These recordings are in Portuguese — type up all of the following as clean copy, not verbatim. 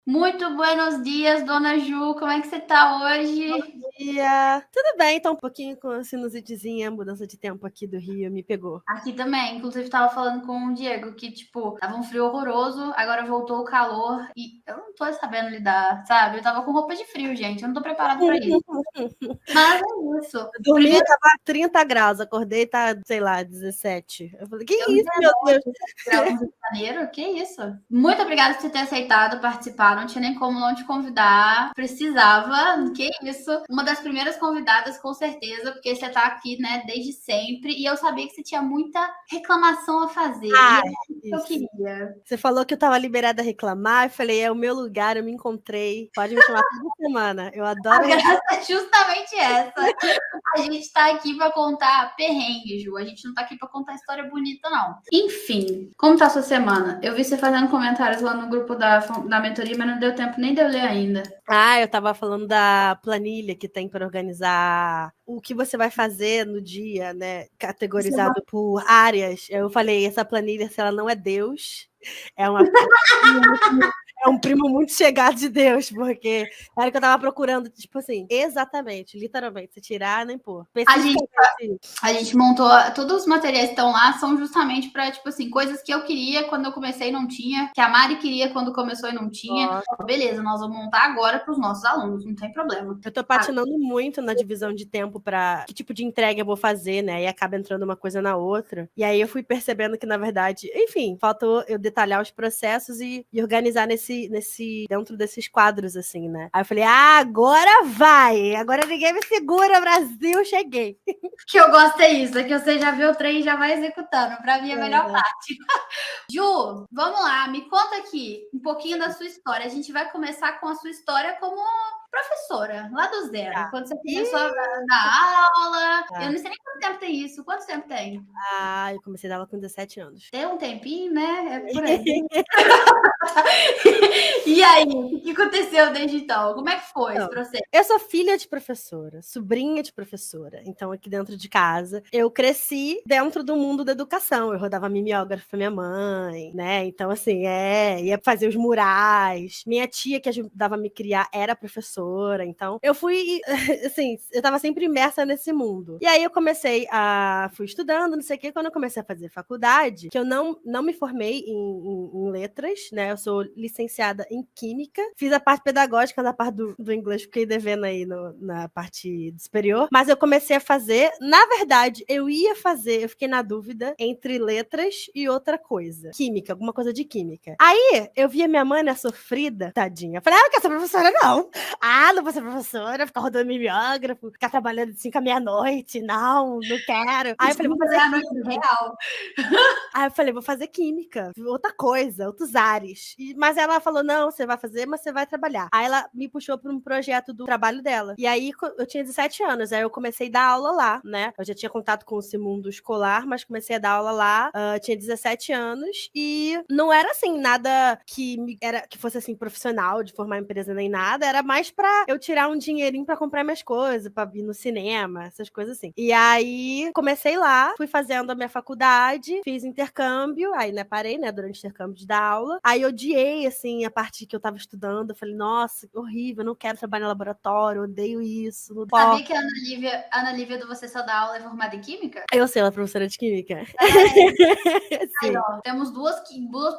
Muito buenos dias, dona Ju. Como é que você tá hoje? Dia. Tudo bem, tá um pouquinho com a sinusitezinha, a mudança de tempo aqui do Rio me pegou. Aqui também. Inclusive, tava falando com o Diego que, tipo, tava um frio horroroso, agora voltou o calor e eu não tô sabendo lidar, sabe? Eu tava com roupa de frio, gente. Eu não tô preparada pra isso. Mas é isso. Eu dormi, Primeiro, tava 30 graus, acordei, tá, sei lá, 17. Eu falei, que eu isso, meu Deus? graus no Rio de Janeiro, que isso? Muito obrigada por você ter aceitado participar. Não tinha nem como não te convidar. Precisava, que isso? Uma das primeiras convidadas, com certeza, porque você tá aqui, né, desde sempre. E eu sabia que você tinha muita reclamação a fazer. E Ah, é isso que eu isso. queria. Você falou que eu tava liberada a reclamar, eu falei, é o meu lugar, eu me encontrei, pode me chamar toda semana, eu A adoro graça é justamente essa. A gente tá aqui pra contar perrengue, Ju. A gente não tá aqui pra contar história bonita, não. Enfim, como tá a sua semana? Eu vi você fazendo comentários lá no grupo da mentoria, mas não deu tempo nem de eu ler ainda. Ah, eu tava falando da planilha que tem para organizar o que você vai fazer no dia, né? Categorizado por áreas. Eu falei, essa planilha, se ela não é Deus, é uma é um primo muito chegado de Deus, porque era o que eu tava procurando, tipo assim, exatamente, literalmente, se tirar nem pôr. A gente Especificamente. A gente montou, todos os materiais que estão lá são justamente para, tipo assim, coisas que eu queria quando eu comecei e não tinha, que a Mari queria quando começou e não tinha. Nossa. Beleza, nós vamos montar agora para os nossos alunos, não tem problema. Eu tô patinando muito na divisão de tempo para que tipo de entrega eu vou fazer, né? E acaba entrando uma coisa na outra. E aí eu fui percebendo que, na verdade, enfim, faltou eu detalhar os processos e organizar dentro desses quadros, assim, né? Aí eu falei, agora vai! Agora ninguém me segura, Brasil, cheguei. O que eu gosto é isso, é que você já vê o trem e já vai executando. Para mim é a melhor parte. Ju, vamos lá, me conta aqui um pouquinho da sua história. A gente vai começar com a sua história como professora, lá do zero. Tá. Quando você começou a Ih, dar aula. Eu tá. não sei nem quanto tempo tem isso. Quanto tempo tem? Ah, eu comecei a dar aula com 17 anos. Tem um tempinho, né? É por aí. E aí, o que aconteceu desde então? Como é que foi esse Então, processo? eu sou filha de professora, sobrinha de professora. Então, aqui dentro de casa, eu cresci dentro do mundo da educação. Eu rodava mimeógrafo pra minha mãe, né? Então, assim, ia fazer os murais. Minha tia, que ajudava a me criar, era professora. Então, eu fui, assim, eu tava sempre imersa nesse mundo. E aí, fui estudando, não sei o quê. Quando eu comecei a fazer faculdade, que eu não me formei em letras, né? Eu sou licenciada em química. Fiz a parte pedagógica da parte do inglês, fiquei devendo aí na parte superior. Mas eu comecei a fazer. Na verdade, eu fiquei na dúvida entre letras e outra coisa. Química, alguma coisa de química. Aí, eu via minha mãe, né, sofrida, tadinha. Falei, não quero ser professora, não. Não vou ser professora, ficar rodando mimeógrafo, ficar trabalhando de 5 à meia-noite. Não quero. Aí eu falei, vou fazer A noite química. real. Aí eu falei, vou fazer química, outra coisa, outros ares. Mas ela falou, não, você vai fazer, mas você vai trabalhar. Aí ela me puxou para um projeto do trabalho dela. E aí eu tinha 17 anos, aí eu comecei a dar aula lá, né? Eu já tinha contato com esse mundo escolar, mas comecei a dar aula lá, tinha 17 anos, e não era assim, nada que fosse assim, profissional, de formar empresa nem nada, era mais pra eu tirar um dinheirinho pra comprar minhas coisas, pra ir no cinema, essas coisas assim. E aí comecei lá, fui fazendo a minha faculdade, fiz intercâmbio, aí, né, parei, né, durante o intercâmbio de dar aula. Aí odiei, assim, a parte que eu tava estudando. Eu falei, nossa, horrível, eu não quero trabalhar em laboratório, odeio isso. Não Sabia posso. que a Ana Lívia do Você Só Dá Aula é formada em Química? Eu sei, ela é professora de química. Aí, Sim, ó, temos duas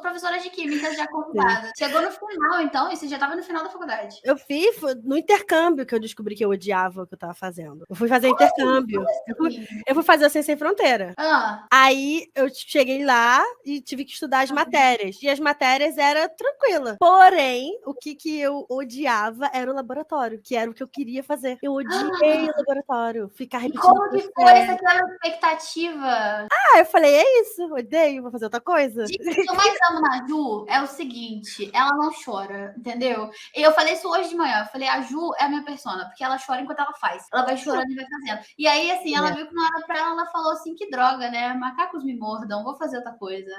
professoras de Química já sim. convidadas. Chegou no final, então, e você já estava no final da faculdade. Eu fiz no intercâmbio que eu descobri que eu odiava o que eu tava fazendo. Eu fui fazer Como assim? intercâmbio. Como Eu fui, assim? eu fui fazer o Ciência Sem Fronteira. Ah, Aí eu cheguei lá e tive que estudar as matérias. E as matérias eram tranquila. Porém, o que eu odiava era o laboratório, que era o que eu queria fazer. Eu odiei o laboratório, ficar e repetindo como que foi essa processo. aquela expectativa? Eu falei, é isso, odeio, vou fazer outra coisa. Gente, o que eu mais amo na Ju é o seguinte, ela não chora, entendeu? E eu falei isso hoje de manhã, eu falei, a Ju é a minha persona, porque ela chora enquanto ela faz. Ela vai chorando e vai fazendo. E aí, assim, ela viu que não era pra ela, ela falou assim, que droga, né? Macacos me mordam, vou fazer outra coisa.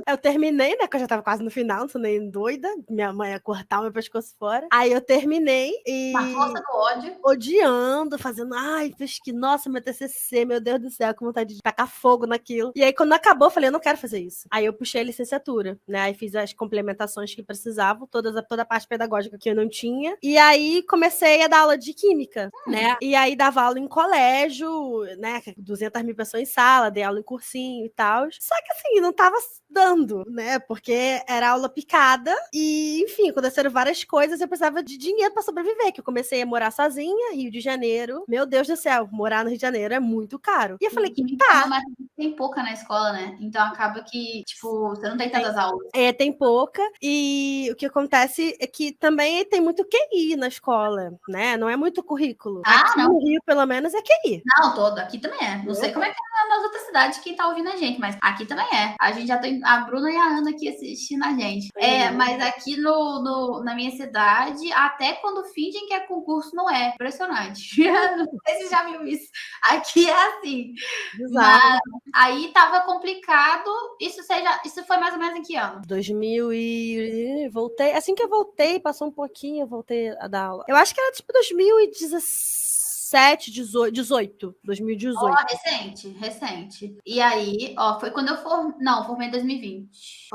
Eu terminei, né? Que eu já tava quase no final, não sou nem doida. minha mãe ia cortar o meu pescoço fora. Aí eu terminei e... Na força do ódio. Odiando, fazendo, ai, nossa, meu TCC, meu Deus do céu, com vontade de tacar fogo naquilo. E aí, quando acabou, eu falei, eu não quero fazer isso. Aí eu puxei a licenciatura, né? Aí fiz as complementações que precisavam, toda a parte pedagógica que eu não tinha. E aí comecei a dar aula de química, né? E aí dava aula em colégio, né? 200 mil pessoas em sala, dei aula em cursinho e tal. Só que assim, não tava dando, né? Porque era aula picada e, enfim, aconteceram várias coisas e eu precisava de dinheiro pra sobreviver, que eu comecei a morar sozinha, Rio de Janeiro. Meu Deus do céu, morar no Rio de Janeiro é muito caro. E eu falei, Química é uma matéria que tem pouca na escola, né? Então acaba que, tipo, você não tem tantas aulas. Tem pouca. E o que acontece é que também tem muito QI na escola, né? Não é muito currículo. Aqui não. no Rio, pelo menos, é QI. Não, todo. Aqui também é. Não sei como é que é nas outras cidades que tá ouvindo a gente, mas aqui também é. A gente já tem a Bruna e a Ana aqui assistindo a gente. Mas aqui na minha cidade, até quando fingem que é concurso, não é. Impressionante. Não sei se você já viu isso. Aqui é assim. Mas aí tava complicado. Isso foi mais ou menos em que ano? 2000 e... Voltei. Assim que eu voltei, passou um pouquinho, eu voltei a dar aula. Eu acho que era tipo 2017, 18. 2018. Recente. E aí, foi quando eu formei em 2020.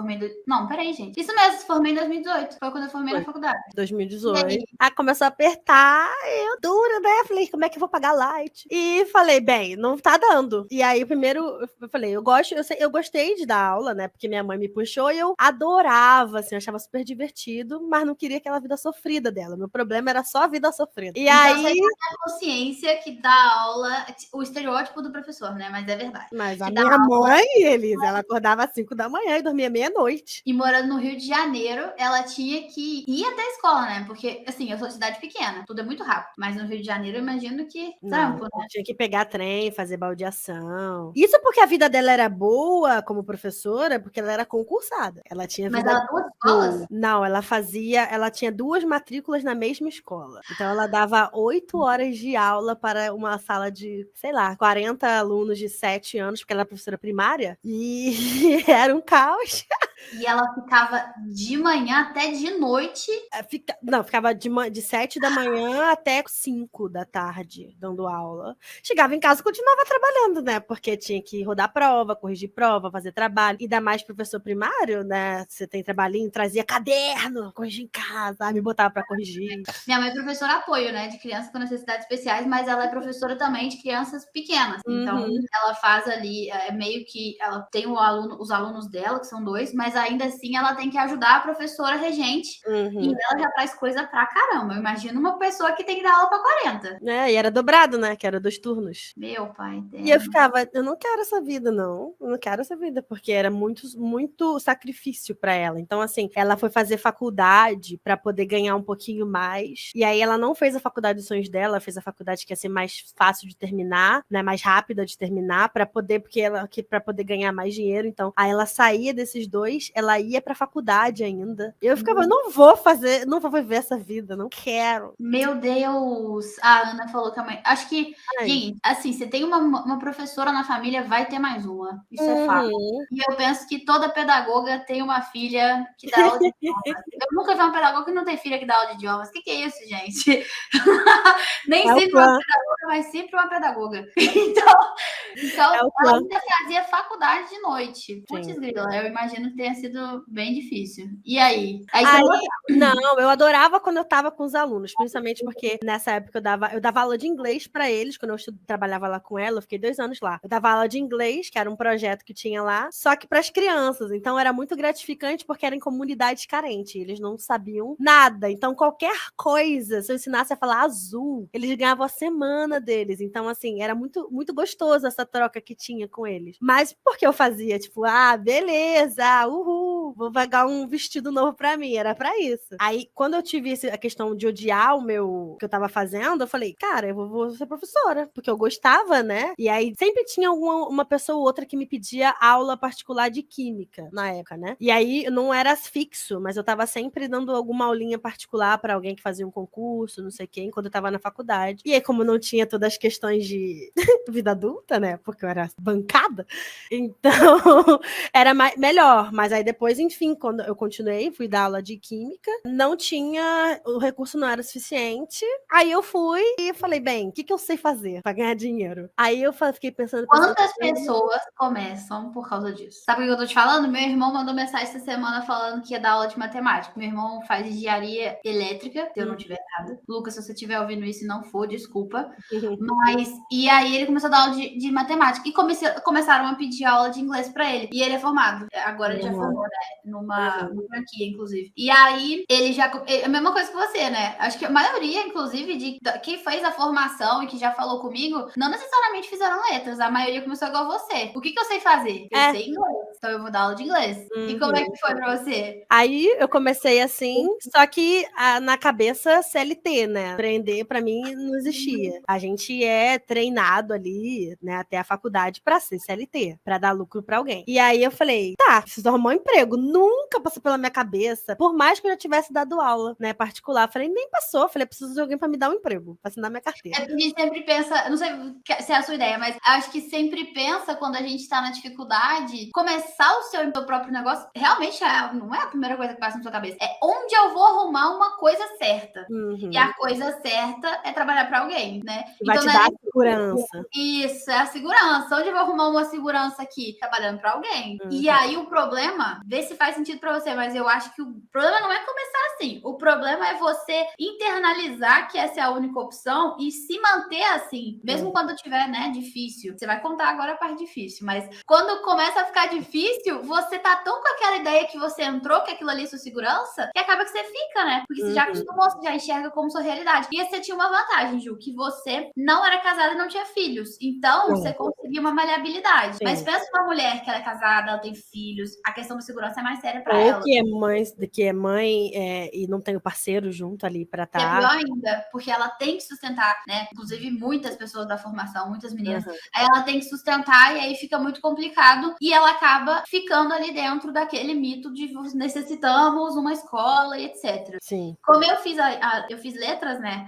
Não, peraí, gente. Isso mesmo, formei em 2018. Foi quando eu formei na faculdade. 2018. Aí começou a apertar, eu dura, né? Falei, como é que eu vou pagar light? E falei, bem, não tá dando. E aí, primeiro, eu falei, eu gostei de dar aula, né? Porque minha mãe me puxou e eu adorava, assim, eu achava super divertido, mas não queria aquela vida sofrida dela. Meu problema era só a vida sofrida. E então, aí... você tem a consciência que dá aula, o estereótipo do professor, né? Mas é verdade. Mas a que minha mãe, Elisa, ela acordava às 5 da manhã e dormia meia-noite. E morando no Rio de Janeiro, ela tinha que ir até a escola, né? Porque, assim, eu sou de cidade pequena, tudo é muito rápido. Mas no Rio de Janeiro, eu imagino que trampo, né? Tinha que pegar trem, fazer baldeação. Isso porque a vida dela era boa como professora, porque ela era concursada. Ela tinha Mas vida ela duas escolas? Não, ela tinha 2 matrículas na mesma escola. Então ela dava 8 horas de aula para uma sala de, sei lá, 40 alunos de 7 anos, porque ela era professora primária. E era um caos. E ela ficava de manhã até de noite. Ficava de 7 da manhã até 5 da tarde, dando aula. Chegava em casa e continuava trabalhando, né? Porque tinha que rodar prova, corrigir prova, fazer trabalho. Ainda mais professor primário, né? Você tem trabalhinho, trazia caderno, corrigir em casa, me botava pra corrigir. Minha mãe é professora apoio, né? De crianças com necessidades especiais, mas ela é professora também de crianças pequenas. Então, ela faz ali, meio que ela tem os alunos dela, que são 2, mas ainda assim ela tem que ajudar a professora regente. E ela já traz coisa pra caramba. Eu imagino uma pessoa que tem que dar aula pra 40. E era dobrado, né? Que era 2 turnos. Meu pai dela. E eu ficava, eu não quero essa vida, não. Eu não quero essa vida, porque era muito sacrifício pra ela. Então, assim, ela foi fazer faculdade pra poder ganhar um pouquinho mais. E aí ela não fez a faculdade dos sonhos dela, fez a faculdade que ia ser mais fácil de terminar, né? Mais rápida de terminar, pra poder ganhar mais dinheiro. Então, aí ela saía desses 2, ela ia pra faculdade ainda. E eu ficava, não vou viver essa vida, não quero. Meu Deus! A Ana falou que a mãe. Acho que, gente, assim, você tem uma professora na família, vai ter mais uma. Isso é fato. E eu penso que toda pedagoga tem uma filha que dá aula de idiomas. Eu nunca vi uma pedagoga que não tem filha que dá aula de idiomas. O que é isso, gente? Nem sempre uma pedagoga, mas sempre uma pedagoga. Então ela ainda fazia faculdade de noite. Putz, grila, eu imagino que tenha sido bem difícil. E aí? Não, eu adorava quando eu tava com os alunos, principalmente porque nessa época eu dava aula de inglês para eles, quando eu trabalhava lá com ela, eu fiquei 2 anos lá. Eu dava aula de inglês, que era um projeto que tinha lá, só que para as crianças. Então era muito gratificante porque era em comunidades carentes, eles não sabiam nada. Então qualquer coisa, se eu ensinasse a falar azul, eles ganhavam a semana deles. Então assim, era muito muito gostoso essa troca que tinha com eles. Mas porque eu fazia tipo, beleza, uhul, vou pagar um vestido novo para mim, era para isso. Aí, quando eu tive a questão de odiar o que eu tava fazendo, eu falei, cara, eu vou ser professora, porque eu gostava, né? E aí, sempre tinha uma pessoa ou outra que me pedia aula particular de química, na época, né? E aí, não era fixo, mas eu tava sempre dando alguma aulinha particular para alguém que fazia um concurso, não sei quem, quando eu tava na faculdade. E aí, como não tinha todas as questões de vida adulta, né? Porque eu era bancada. Então, era melhor. Mas aí depois, enfim, quando eu continuei, fui dar aula de química, não tinha, o recurso não era suficiente. Aí eu fui e falei, bem, o que eu sei fazer pra ganhar dinheiro? Aí eu fiquei pensando... Quantas pessoas começam por causa disso? Sabe o que eu tô te falando? Meu irmão mandou mensagem essa semana falando que ia dar aula de matemática. Meu irmão faz engenharia elétrica, se eu não tiver errado. Lucas, se você estiver ouvindo isso e não for, desculpa. Mas, e aí ele começou a dar aula de matemática. E começaram a pedir aula de inglês pra ele. E ele é formado. Agora ele já formou, né? Numa franquia, inclusive. E aí ele já... É a mesma coisa que você, né? Acho que a maioria, inclusive, de quem fez a formação e que já falou comigo, não necessariamente fizeram letras. A maioria começou igual você. O que eu sei fazer? Eu sei inglês. Então eu vou dar aula de inglês. E como é que foi pra você? Aí eu comecei assim, só que na cabeça CLT, né? Aprender pra mim não existia. A gente é treinado ali, né, até a faculdade pra ser CLT, pra dar lucro pra alguém. E aí eu falei, tá, preciso arrumar um emprego. Nunca passou pela minha cabeça, por mais que eu já tivesse dado aula, né, particular. Falei, nem passou. Falei, preciso de alguém pra me dar um emprego, pra assinar minha carteira. É porque a gente sempre pensa, não sei se é a sua ideia, mas acho que sempre pensa quando a gente tá na dificuldade, começar o seu próprio negócio, realmente não é a primeira coisa que passa na sua cabeça. É onde eu vou arrumar uma coisa certa. E a coisa certa é trabalhar pra alguém, né? Vai então, te dar segurança. Isso, é a segurança. Onde eu vou arrumar uma segurança aqui? Trabalhando pra alguém. E aí o problema, vê se faz sentido pra você, mas eu acho que o problema não é começar assim. O problema é você internalizar que essa é a única opção e se manter assim, mesmo quando tiver, né, difícil. Você vai contar agora a parte difícil, mas quando começa a ficar difícil, você tá tão com aquela ideia que você entrou, que aquilo ali é sua segurança, que acaba que você fica, né? Porque você já acostumou, você já enxerga como sua realidade. E você tinha uma vantagem, Ju, que você não era casada e não tinha filhos. Então, você conseguia uma maleabilidade. Mas pensa uma mulher que ela é casada, ela tem filhos, a questão da segurança é mais séria pra ela. Ou que é mãe e não tem o parceiro junto ali pra estar. É pior ainda, porque ela tem que sustentar, né? Inclusive, muitas pessoas da formação, muitas meninas, aí ela tem que sustentar e aí fica muito complicado e ela acaba ficando ali dentro daquele mito de necessitamos uma escola e etc. Sim. Como eu fiz letras, né?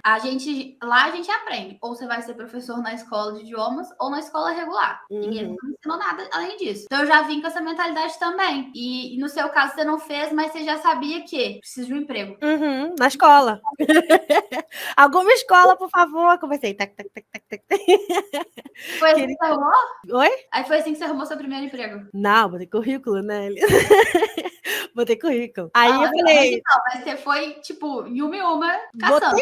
Lá a gente aprende. Ou você vai ser professor na escola de idiomas ou na escola regular. Ninguém nunca me ensinou nada além disso. Então eu já vim com essa mentalidade também. E no seu caso você não fez, mas você já sabia que precisa de um emprego. Na escola. Alguma escola, por favor. Comecei. Tac, tac, tac, tac, tac. Foi assim que você arrumou? Oi? Aí foi assim que você arrumou seu primeiro emprego? Não, botei currículo, né? Botei currículo. Aí eu falei... Mas você foi, tipo, em uma caçando.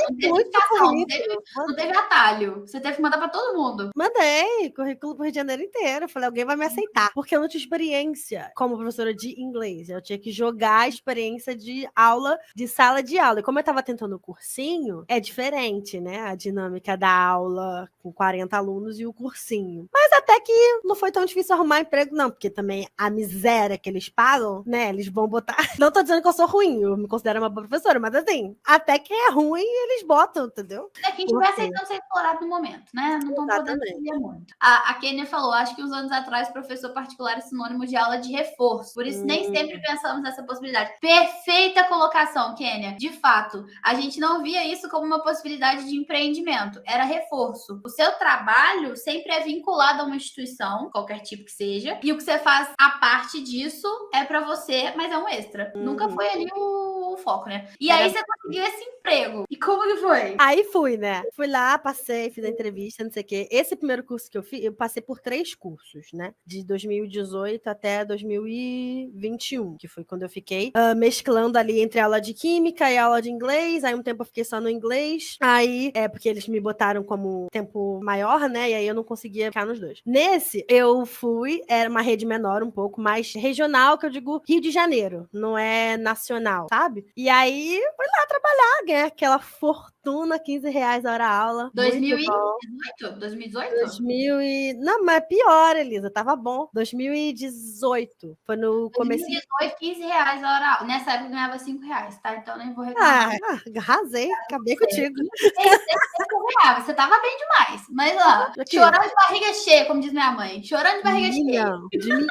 Não teve atalho. Você teve que mandar pra todo mundo. Mandei currículo pro Rio de Janeiro inteiro. Falei, alguém vai me aceitar. Porque eu não tinha experiência como professora de inglês. Eu tinha que jogar a experiência de aula, de sala de aula. E como eu tava tentando o cursinho, é diferente, né? A dinâmica da aula com 40 alunos e o cursinho. Mas até que não foi tão difícil arrumar emprego, não. Porque também a miséria que eles pagam, né? Eles vão botar... Não tô dizendo que eu sou ruim. Eu me considero uma boa professora. Mas assim, até que é ruim, eles botam, entendeu? É quem estiver aceitando ser explorado no momento, né? Não estão podendo entender muito. A Kênia falou, acho que uns anos atrás, professor particular é sinônimo de aula de reforço. Por isso, nem sempre pensamos nessa possibilidade. Perfeita colocação, Kênia. De fato, a gente não via isso como uma possibilidade de empreendimento. Era reforço. O seu trabalho sempre é vinculado a uma instituição, qualquer tipo que seja, e o que você faz a parte disso é para você, mas é um extra. Nunca foi ali o foco, né? E aí você conseguiu esse emprego. E como que foi? Aí fui, né? Fui lá, passei, fiz a entrevista, não sei o quê. Esse primeiro curso que eu fiz, eu passei por 3 cursos, né? De 2018 até 2021, que foi quando eu fiquei mesclando ali entre aula de química e aula de inglês. Aí um tempo eu fiquei só no inglês. Aí, porque eles me botaram como tempo maior, né? E aí eu não conseguia ficar nos dois. Nesse, eu fui, era uma rede menor, um pouco mais regional, que eu digo Rio de Janeiro, não é nacional, sabe? E aí, fui lá trabalhar, ganhar aquela fortuna, R$15 a hora aula. 2018? 2018? Não, mas é pior, Elisa, tava bom. 2018, foi no começo. 2018, R$15 a hora aula. Nessa época eu ganhava R$5, tá? Então nem vou reclamar. Arrasei, acabei contigo. ganhava, você tava bem demais. Mas, ó, chorando de barriga cheia, como diz minha mãe. Chorando de barriga cheia. De milhão.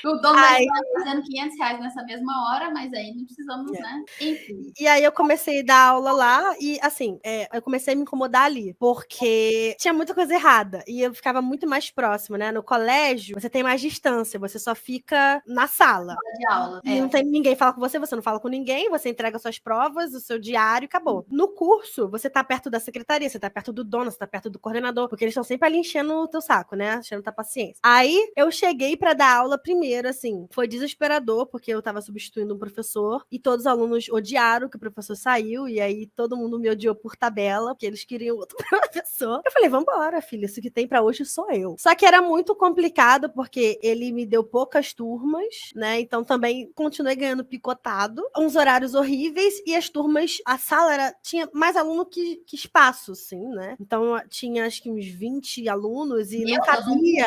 O dono da escola fazendo R$500 nessa mesma hora, mas aí não precisamos, né? Enfim. E aí eu comecei a dar aula lá e, assim, eu comecei a me incomodar ali, porque tinha muita coisa errada e eu ficava muito mais próxima, né? No colégio, você tem mais distância, você só fica na sala. De aula. E não tem ninguém fala com você não fala com ninguém, você entrega suas provas, o seu diário e acabou. No curso, você tá perto da secretaria, você tá perto do dono, você tá perto do coordenador, porque eles estão sempre ali enchendo o teu saco, né? Enchendo tua paciência. Aí eu cheguei pra dar aula primeiro, assim, foi desesperador, porque eu tava substituindo um professor e todos os alunos odiaram que o professor saiu, e aí todo mundo me odiou por tabela, porque eles queriam outro professor. Eu falei, vambora, filha, isso que tem pra hoje sou eu. Só que era muito complicado, porque ele me deu poucas turmas, né? Então também continuei ganhando picotado, uns horários horríveis, e as turmas, a sala tinha mais aluno que espaço, assim, né? Então tinha acho que uns 20 alunos e não cabia.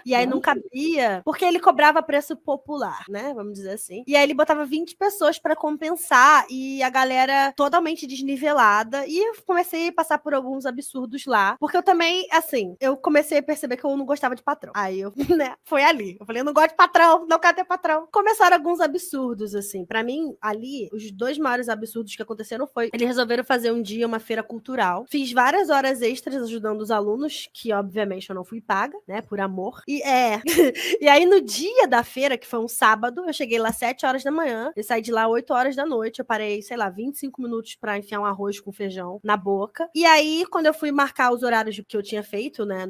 E aí não cabia, porque ele cobrava preço popular, né? Vamos dizer assim. E aí ele botava 20 pessoas pra compensar, e a galera totalmente desnivelada, e eu comecei a passar por alguns absurdos lá, porque eu também, assim, eu comecei a perceber que eu não gostava de patrão. Aí eu, né, foi ali. Eu falei, eu não gosto de patrão, não quero ter patrão. Começaram alguns absurdos, assim. Pra mim, ali, os 2 maiores absurdos que aconteceram foi, eles resolveram fazer um dia uma feira cultural. Fiz várias horas extras ajudando os alunos, que obviamente eu não fui paga, né, por amor. E e aí no dia da feira, que foi um sábado, eu cheguei lá 7 horas da manhã, e saí de lá 8 horas da noite, eu parei, sei lá, 25 minutos pra enfiar um arroz com feijão na boca. E aí, quando eu fui marcar os horários que eu tinha feito, né,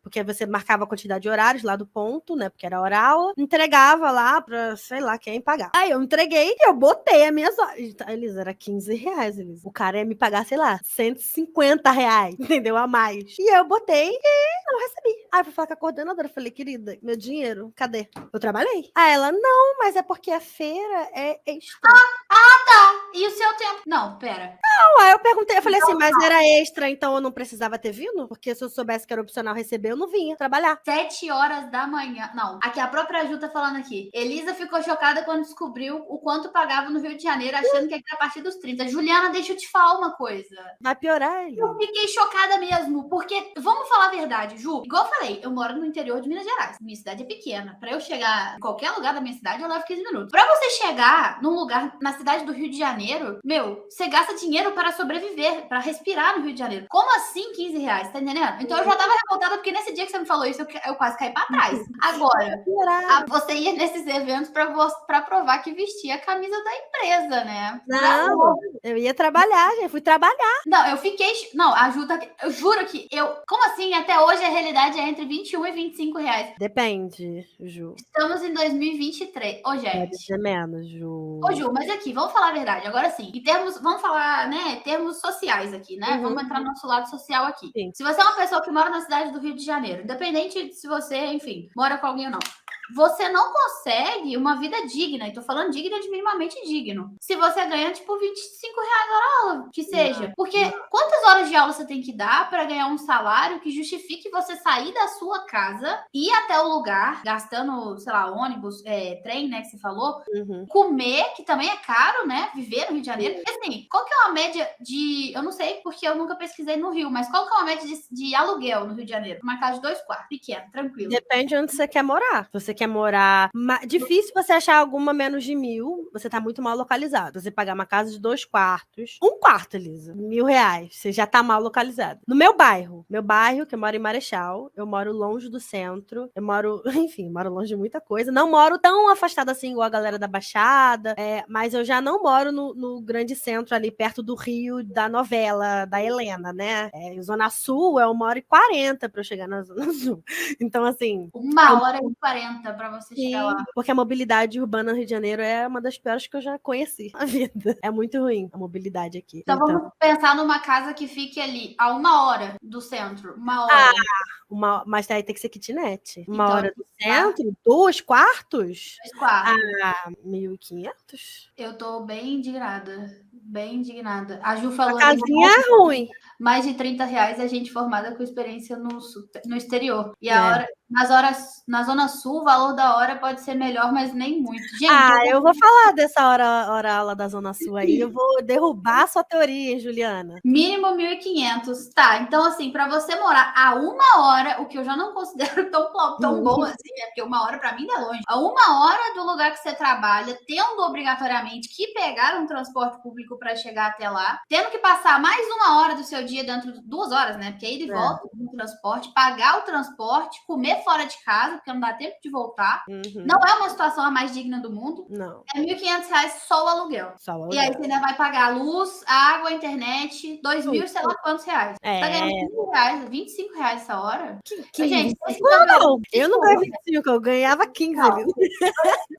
porque você marcava a quantidade de horários lá do ponto, né, porque era hora-aula, entregava lá pra, sei lá, quem pagar. Aí eu entreguei e eu botei as minhas horas. Elisa, era R$15, Elisa. O cara ia me pagar, sei lá, R$150, entendeu? A mais. E eu botei e não recebi. Aí eu fui falar com a coordenadora, falei, querida, meu dinheiro, cadê? Eu trabalhei. Aí ela, não, mas é porque a feira é extra. Tá. E o seu tempo? Não, pera. Não, aí eu perguntei, eu falei assim, mas era extra, então eu não precisava ter vindo? Porque se eu soubesse que era opcional receber, eu não vinha trabalhar. 7 horas da manhã. Não, aqui a própria Ju tá falando aqui. Elisa ficou chocada quando descobriu o quanto pagava no Rio de Janeiro, achando que era a partir dos 30. Juliana, deixa eu te falar uma coisa. Vai piorar, ele. Eu fiquei chocada mesmo, porque, vamos falar a verdade, Ju, igual eu falei, eu moro no interior de Minas Gerais. Minha cidade é pequena. Pra eu chegar em qualquer lugar da minha cidade, eu levo 15 minutos. Pra você chegar num lugar na cidade do Rio de Janeiro, meu, você gasta dinheiro para sobreviver, para respirar no Rio de Janeiro. Como assim R$15, tá entendendo? Então eu já tava revoltada, porque nesse dia que você me falou isso, eu quase caí pra trás. Agora, você ia nesses eventos pra provar que vestia a camisa da empresa, né? Não, eu ia trabalhar, gente. Fui trabalhar. Não, eu fiquei. Não, ajuda. Eu juro que eu. Como assim? Até hoje a realidade é entre R$21 e R$25. Depende, Ju. Estamos em 2023. Ô, gente. Pode ser menos, Ju. Ô, Ju, mas aqui, vamos falar a verdade. Agora sim. Em termos, vamos falar, né? Termos sociais aqui, né? Vamos entrar no nosso lado social aqui. Sim. Se você é uma pessoa que mora na cidade do Rio de Janeiro, independente de se você, enfim, mora com alguém ou não, você não consegue uma vida digna. E tô falando digna de minimamente digno. Se você ganha, tipo, R$25 hora aula, que seja. Porque quantas horas de aula você tem que dar para ganhar um salário que justifique você sair da sua casa, ir até o lugar, gastando, sei lá, ônibus, trem, né, que você falou, comer, que também é caro, né, viver no Rio de Janeiro. E assim, qual que é uma média de... Eu não sei, porque eu nunca pesquisei no Rio, mas qual que é uma média de aluguel no Rio de Janeiro? Uma casa de 2 quartos, pequena, tranquilo. Depende de onde você quer morar. Se você quer morar... Difícil você achar alguma menos de 1.000. Você tá muito mal localizado. Você pagar uma casa de 2 quartos. 1 quarto, Elisa. R$1.000. Você já tá mal localizado. No meu bairro, que eu moro em Marechal, eu moro longe do centro. Eu moro, enfim, moro longe de muita coisa. Não moro tão afastada assim, igual a galera da Baixada. Mas eu já não moro no grande centro ali, perto do Rio, da novela, da Helena, né? Zona Sul é 1h40 pra eu chegar na Zona Sul. Então, assim... 1h40 pra você chegar lá. Porque a mobilidade urbana no Rio de Janeiro é uma das piores que eu já conheci na vida. É muito ruim a mobilidade aqui. Então vamos pensar numa casa que fique ali a 1 hora do centro. 1 hora. Mas aí tem que ser kitnet. 1 hora do centro, 2 quartos? 2 quartos. 1.500? Eu tô bem indignada. Bem indignada. A Ju falou... A casinha é ruim. Mais de R$30 é gente formada com experiência no exterior. E a hora... Na Zona Sul, o valor da hora pode ser melhor, mas nem muito. Gente, eu vou falar dessa hora aula da Zona Sul aí. Eu vou derrubar a sua teoria, hein, Juliana. mínimo 1.500. Tá, então assim, para você morar a 1 hora, o que eu já não considero tão bom assim, né? Porque 1 hora para mim é longe. A 1 hora do lugar que você trabalha, tendo obrigatoriamente que pegar um transporte público para chegar até lá, tendo que passar mais 1 hora do seu dia dentro de 2 horas, né? Porque aí de volta no transporte, pagar o transporte, comer fora de casa, porque não dá tempo de voltar. Não é uma situação a mais digna do mundo. Não. É R$1.500 só o aluguel. E aí você ainda vai pagar luz, água, internet, 2.000, sei lá quantos reais. Você tá ganhando R$5, R$25 essa hora. Gente, não, eu não ganhei 25, eu ganhava 15 ali.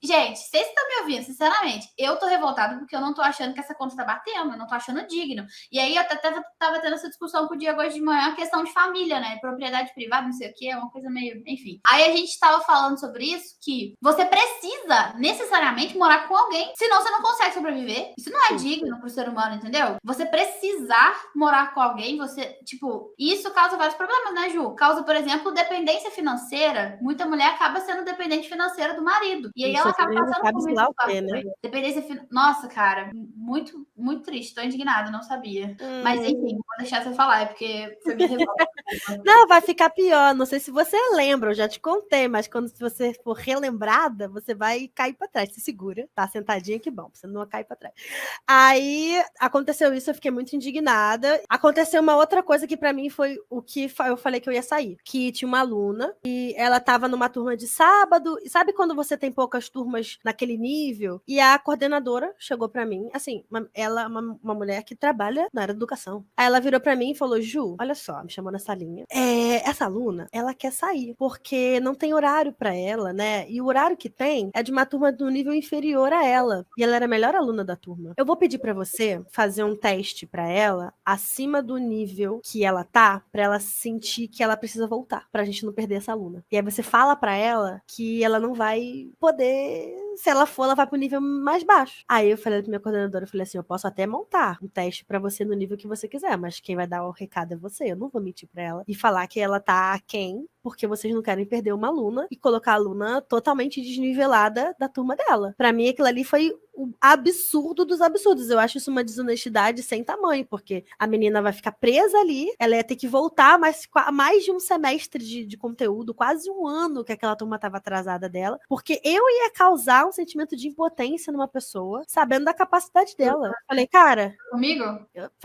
Gente, vocês estão me ouvindo, sinceramente, eu tô revoltada porque eu não tô achando que essa conta tá batendo, eu não tô achando digno. E aí eu até tava tendo essa discussão com o Diego hoje de manhã, a questão de família, né? Propriedade privada, não sei o que, é uma coisa meio... Enfim. Aí a gente tava falando sobre isso, que você precisa necessariamente morar com alguém, senão você não consegue sobreviver. Isso não é digno pro ser humano, entendeu? Você precisar morar com alguém, você, tipo, isso causa vários problemas, né, Ju? Causa, por exemplo, dependência financeira. Muita mulher acaba sendo dependente financeira do marido. E aí ela acaba passando por muito fácil, né? Dependência financeira. Nossa, cara, muito, muito triste. Tô indignada, não sabia. Mas enfim, vou deixar você falar, é porque foi minha revolta. Não, vai ficar pior. Não sei se você lembra, eu já te contei, mas quando você for relembrada, você vai cair pra trás. Se segura, tá sentadinha, que bom, você não vai cair pra trás. Aí aconteceu isso, eu fiquei muito indignada. Aconteceu uma outra coisa que pra mim foi o que eu falei que eu ia sair. Que tinha uma aluna e ela tava numa turma de sábado. E sabe quando você tem poucas turmas naquele nível? E a coordenadora chegou pra mim, assim, uma mulher que trabalha na área da educação. Aí ela virou pra mim e falou: Ju, olha só, me chamou nessa linha. Essa aluna, ela quer sair, porque não tem horário pra ela, né? E o horário que tem é de uma turma do nível inferior a ela. E ela era a melhor aluna da turma. Eu vou pedir pra você fazer um teste pra ela acima do nível que ela tá, pra ela sentir que ela precisa voltar, pra gente não perder essa aluna. E aí você fala pra ela que ela não vai poder, se ela for, ela vai pro nível mais baixo. Aí eu falei pra minha coordenadora, eu falei assim, eu posso até montar um teste pra você no nível que você quiser, mas quem vai dar o recado é você, eu não vou mentir pra ela e falar que ela tá aquém, porque vocês não querem perder uma aluna e colocar a aluna totalmente desnivelada da turma dela. Pra mim, aquilo ali foi o absurdo dos absurdos. Eu acho isso uma desonestidade sem tamanho, porque a menina vai ficar presa ali, ela ia ter que voltar mais de um semestre de conteúdo, quase um ano que aquela turma estava atrasada dela, porque eu ia causar um sentimento de impotência numa pessoa, sabendo da capacidade dela. Eu falei, cara... Comigo?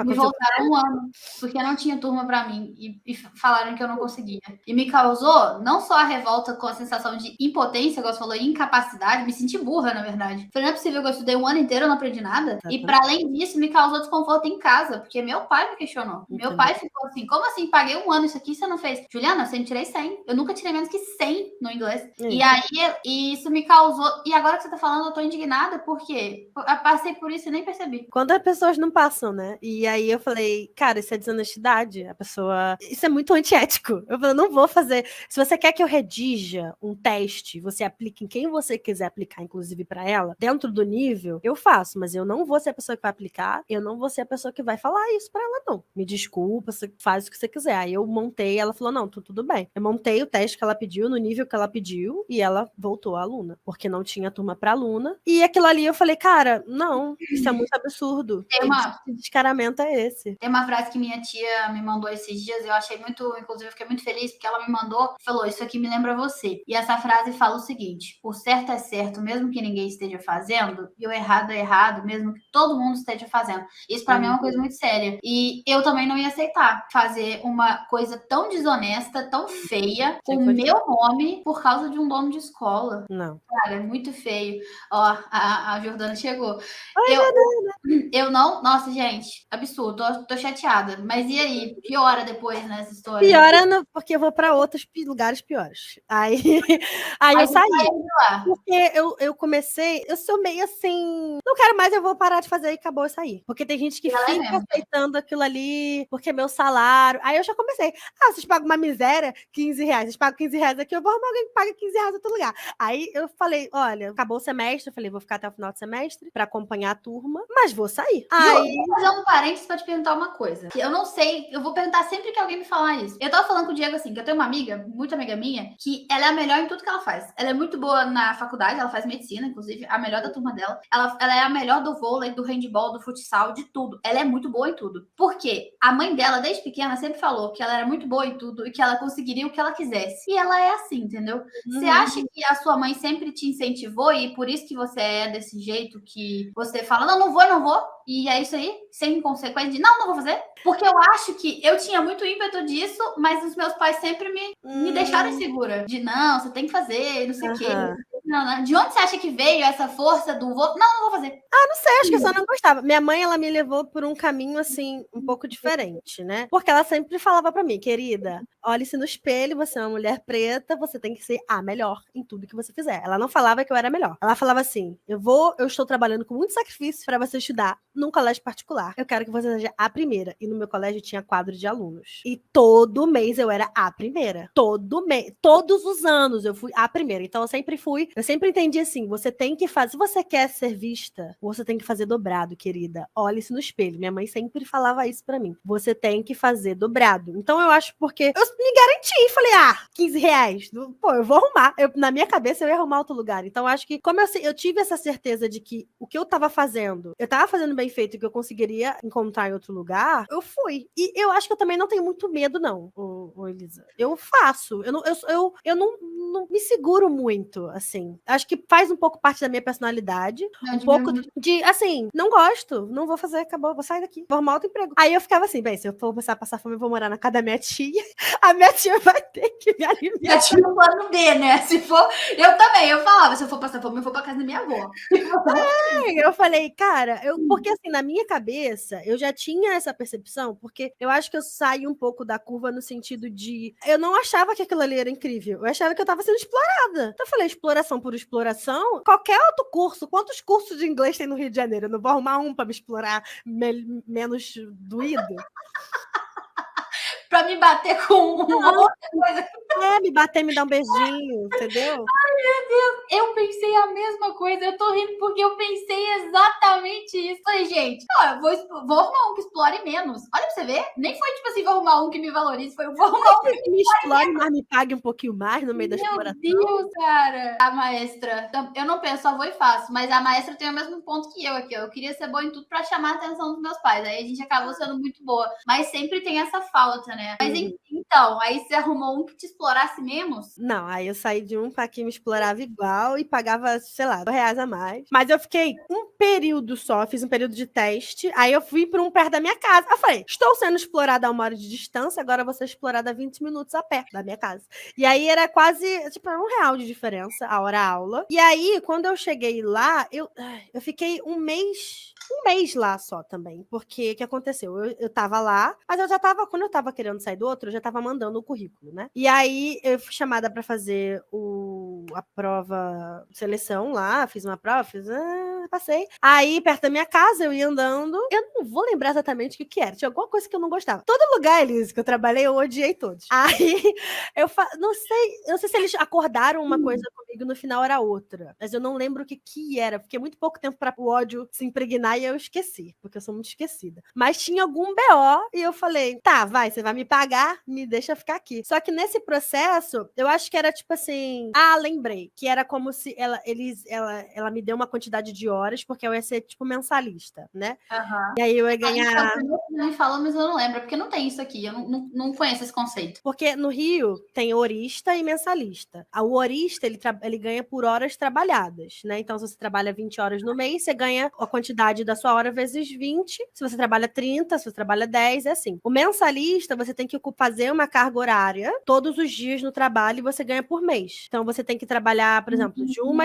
Me voltaram um ano, porque não tinha turma pra mim, e falaram que eu não conseguia. E me causou não só a revolta com a sensação de impotência, igual você falou, incapacidade, me senti burra, na verdade. Falei, não é possível que eu estudei um ano inteiro e não aprendi nada. E para além disso, me causou desconforto em casa, porque meu pai me questionou. Meu pai ficou assim, como assim? Paguei um ano isso aqui, você não fez? Juliana, eu sempre tirei 100. Eu nunca tirei menos que 100 no inglês. E aí, isso me causou... E agora que você tá falando, eu tô indignada, porque eu passei por isso e nem percebi. Quando as pessoas não passam, né? E aí eu falei, cara, isso é desonestidade. A pessoa... Isso é muito antiético. Eu falei, não vou fazer... Se você quer que eu redija um teste, você aplique em quem você quiser aplicar, inclusive para ela, dentro do nível, eu faço, mas eu não vou ser a pessoa que vai aplicar, eu não vou ser a pessoa que vai falar isso pra ela, não. Me desculpa, você faz o que você quiser. Aí eu montei, ela falou, não, tudo bem. Eu montei o teste que ela pediu, no nível que ela pediu, e ela voltou a aluna, porque não tinha turma pra aluna. E aquilo ali eu falei, cara, não, isso é muito absurdo. Que descaramento é esse? Tem uma frase que minha tia me mandou esses dias, eu achei muito, inclusive eu fiquei muito feliz, porque ela me mandou, falou, isso aqui me lembra você. E essa frase fala o seguinte, o certo é certo, mesmo que ninguém esteja fazendo, e o errado é errado, mesmo que todo mundo esteja fazendo. Isso pra mim é uma coisa muito séria. E eu também não ia aceitar fazer uma coisa tão desonesta, tão feia, com o meu nome, por causa de um dono de escola. Não. Cara, é muito feio. Ó, a Jordana chegou. Oi, Jordana. Eu não... Nossa, gente, absurdo. Tô chateada. Mas e aí? Piora depois nessa história? Piora porque eu vou pra outros lugares piores. Aí eu saí. Porque eu comecei... Eu sou meio assim, assim, não quero mais, eu vou parar de fazer e acabou isso aí. Porque tem gente que fica aceitando aquilo ali, porque é meu salário. Aí eu já comecei. Vocês pagam uma miséria, R$15. Vocês pagam R$15 aqui, eu vou arrumar alguém que paga R$15 em outro lugar. Aí eu falei, olha, acabou o semestre, eu falei, vou ficar até o final do semestre pra acompanhar a turma, mas vou sair. Aí... Vou fazer um parênteses pra te perguntar uma coisa. Que eu não sei, eu vou perguntar sempre que alguém me falar isso. Eu tava falando com o Diego assim, que eu tenho uma amiga, muito amiga minha, que ela é a melhor em tudo que ela faz. Ela é muito boa na faculdade, ela faz medicina, inclusive, a melhor da turma dela. Ela é a melhor do vôlei, do handball, do futsal, de tudo. Ela é muito boa em tudo. Por quê? A mãe dela, desde pequena, sempre falou que ela era muito boa em tudo e que ela conseguiria o que ela quisesse. E ela é assim, entendeu? Você acha que a sua mãe sempre te incentivou e por isso que você é desse jeito que você fala, não vou, e é isso aí, sem consequência de não vou fazer? Porque eu acho que eu tinha muito ímpeto disso, mas os meus pais sempre me deixaram insegura. De não, você tem que fazer, não sei o quê. Não. De onde você acha que veio essa força do vou? Não vou fazer. Não sei, acho que eu só não gostava. Minha mãe, ela me levou por um caminho, assim, um pouco diferente, né? Porque ela sempre falava pra mim, querida, olhe-se no espelho, você é uma mulher preta, você tem que ser a melhor em tudo que você fizer. Ela não falava que eu era melhor. Ela falava assim, eu estou trabalhando com muito sacrifício pra você estudar num colégio particular. Eu quero que você seja a primeira. E no meu colégio tinha quadro de alunos. E todo mês eu era a primeira. Todo mês. Todos os anos eu fui a primeira. Então eu sempre entendi assim, você tem que fazer, se você quer ser vista, você tem que fazer dobrado, querida. Olhe-se no espelho. Minha mãe sempre falava isso pra mim. Você tem que fazer dobrado. Então eu acho porque eu me garanti. Falei, R$15. Pô, eu vou arrumar. Na minha cabeça eu ia arrumar outro lugar. Então eu acho que, como eu tive essa certeza de que o que eu tava fazendo bem feito, que eu conseguiria encontrar em outro lugar, eu fui. E eu acho que eu também não tenho muito medo, não, Elisa. Eu faço. Eu não me seguro muito, assim. Acho que faz um pouco parte da minha personalidade. Um pouco de, assim, não gosto, não vou fazer, acabou, vou sair daqui, vou arrumar outro emprego. Aí eu ficava assim, bem, se eu for começar a passar fome, eu vou morar na casa da minha tia, a minha tia vai ter que me alimentar. Eu tinha um plano B, né? Se for, eu também, eu falava, se eu for passar fome, eu vou pra casa da minha avó. Eu falei, cara, porque assim, na minha cabeça, eu já tinha essa percepção, porque eu acho que eu saí um pouco da curva no sentido de, eu não achava que aquilo ali era incrível, eu achava que eu tava sendo explorada. Então eu falei, exploração por exploração, qualquer outro curso, quantos cursos de inglês tem no Rio de Janeiro? Eu não vou arrumar um pra me explorar menos doído? Pra me bater com uma outra coisa. Me bater, me dar um beijinho, entendeu? Ai, meu Deus, eu pensei a mesma coisa. Eu tô rindo porque eu pensei exatamente isso. Falei, gente, vou arrumar um que explore menos. Olha pra você ver, nem foi tipo assim, vou arrumar um que me valorize, foi vou arrumar um que me explore, mas me pague um pouquinho mais no meio da exploração. Meu Deus, cara. A maestra, eu não penso, só vou e faço, mas a maestra tem o mesmo ponto que eu aqui. Eu queria ser boa em tudo pra chamar a atenção dos meus pais. Aí a gente acabou sendo muito boa. Mas sempre tem essa falta, né? Mas então, aí você arrumou um que te explorasse menos? Não, aí eu saí de um pra que me explorava igual e pagava, sei lá, R$2 a mais. Mas eu fiquei um período só, fiz um período de teste, aí eu fui pra um perto da minha casa. Eu falei, estou sendo explorada a 1 hora de distância, agora vou ser explorada a 20 minutos a pé da minha casa. E aí era quase, tipo, R$1 de diferença a hora-aula. E aí, quando eu cheguei lá, eu fiquei um mês lá só também, porque o que aconteceu? Eu tava lá, mas quando eu tava querendo sair do outro, eu já tava mandando o currículo, né? E aí eu fui chamada pra fazer a prova de seleção lá, fiz uma prova, passei. Aí, perto da minha casa, eu ia andando, eu não vou lembrar exatamente o que era, tinha alguma coisa que eu não gostava. Todo lugar, Elise, que eu trabalhei, eu odiei todos. Aí, não sei se eles acordaram uma coisa comigo, no final era outra, mas eu não lembro o que era, fiquei muito pouco tempo para o ódio se impregnar e eu esqueci, porque eu sou muito esquecida. Mas tinha algum BO e eu falei, tá, você vai me pagar, me deixa ficar aqui. Só que nesse processo, eu acho que era tipo assim, lembrei, que era como se ela me deu uma quantidade de horas, porque eu ia ser tipo mensalista, né? Uhum. E aí eu ia ganhar... Você me falou, mas eu não lembro, porque não tem isso aqui, eu não conheço esse conceito. Porque no Rio tem horista e mensalista. O horista, ele ganha por horas trabalhadas, né? Então, se você trabalha 20 horas no mês, você ganha a quantidade da sua hora vezes 20. Se você trabalha 30, se você trabalha 10, é assim. O mensalista, você tem que fazer uma carga horária todos os dias no trabalho e você ganha por mês. Então, você tem que trabalhar, por exemplo, de 1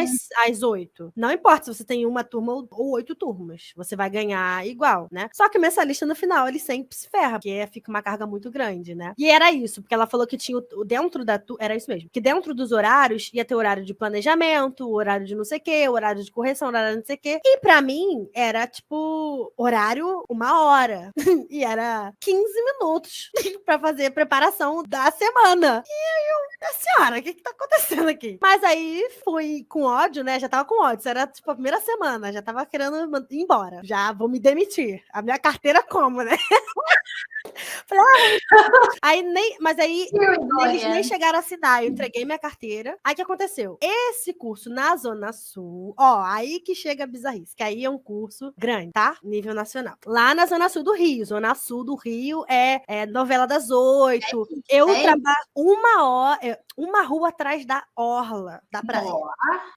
às 8. Não importa se você tem 1 uma turma ou 8 turmas. Você vai ganhar igual, né? Só que o mensalista, no final, ele sempre se ferra, porque fica uma carga muito grande, né? E era isso, porque ela falou que tinha dentro da era isso mesmo, que dentro dos horários ia ter horário de planejamento, horário de não sei o quê, horário de correção, horário de não sei o quê. E pra mim, era tipo, horário 1 hora. E era 15 minutos pra fazer a preparação da semana. E aí eu, senhora, o que tá acontecendo aqui? Mas aí fui com ódio, né? Já tava com ódio. Isso era tipo a primeira semana, já tava querendo ir embora. Já vou me demitir. A minha carteira como, né? Falei, aí mas aí eles nem chegaram a assinar. Eu entreguei minha carteira. Aí o que aconteceu? Esse curso na Zona Sul, ó, aí que chega a bizarrice, que aí é um curso grande, tá? Nível nacional. Lá na Zona Sul do Rio. Zona Sul do Rio é novela das 8. Eu trabalho 1 hora, 1 rua atrás da orla da praia.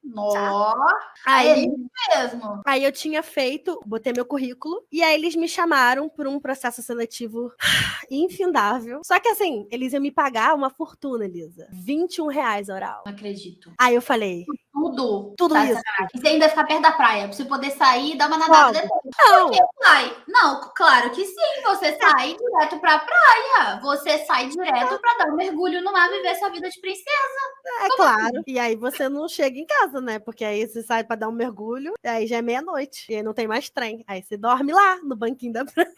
Nossa. Aí mesmo. Aí eu tinha botei meu currículo, e aí eles me chamaram por um processo seletivo infindável. Só que assim, eles iam me pagar uma fortuna, Elisa. R$ 21 a oral. Não acredito. Aí eu falei... Tudo tá isso. E você ainda ficar perto da praia, pra você poder sair e dar uma nadada depois. Não. Por que sai? Não, claro que sim. Você sai direto pra praia. Você sai direto pra dar um mergulho no mar e viver sua vida de princesa. Claro. Assim? E aí você não chega em casa, né? Porque aí você sai pra dar um mergulho, e aí já é meia-noite. E aí não tem mais trem. Aí você dorme lá, no banquinho da praia.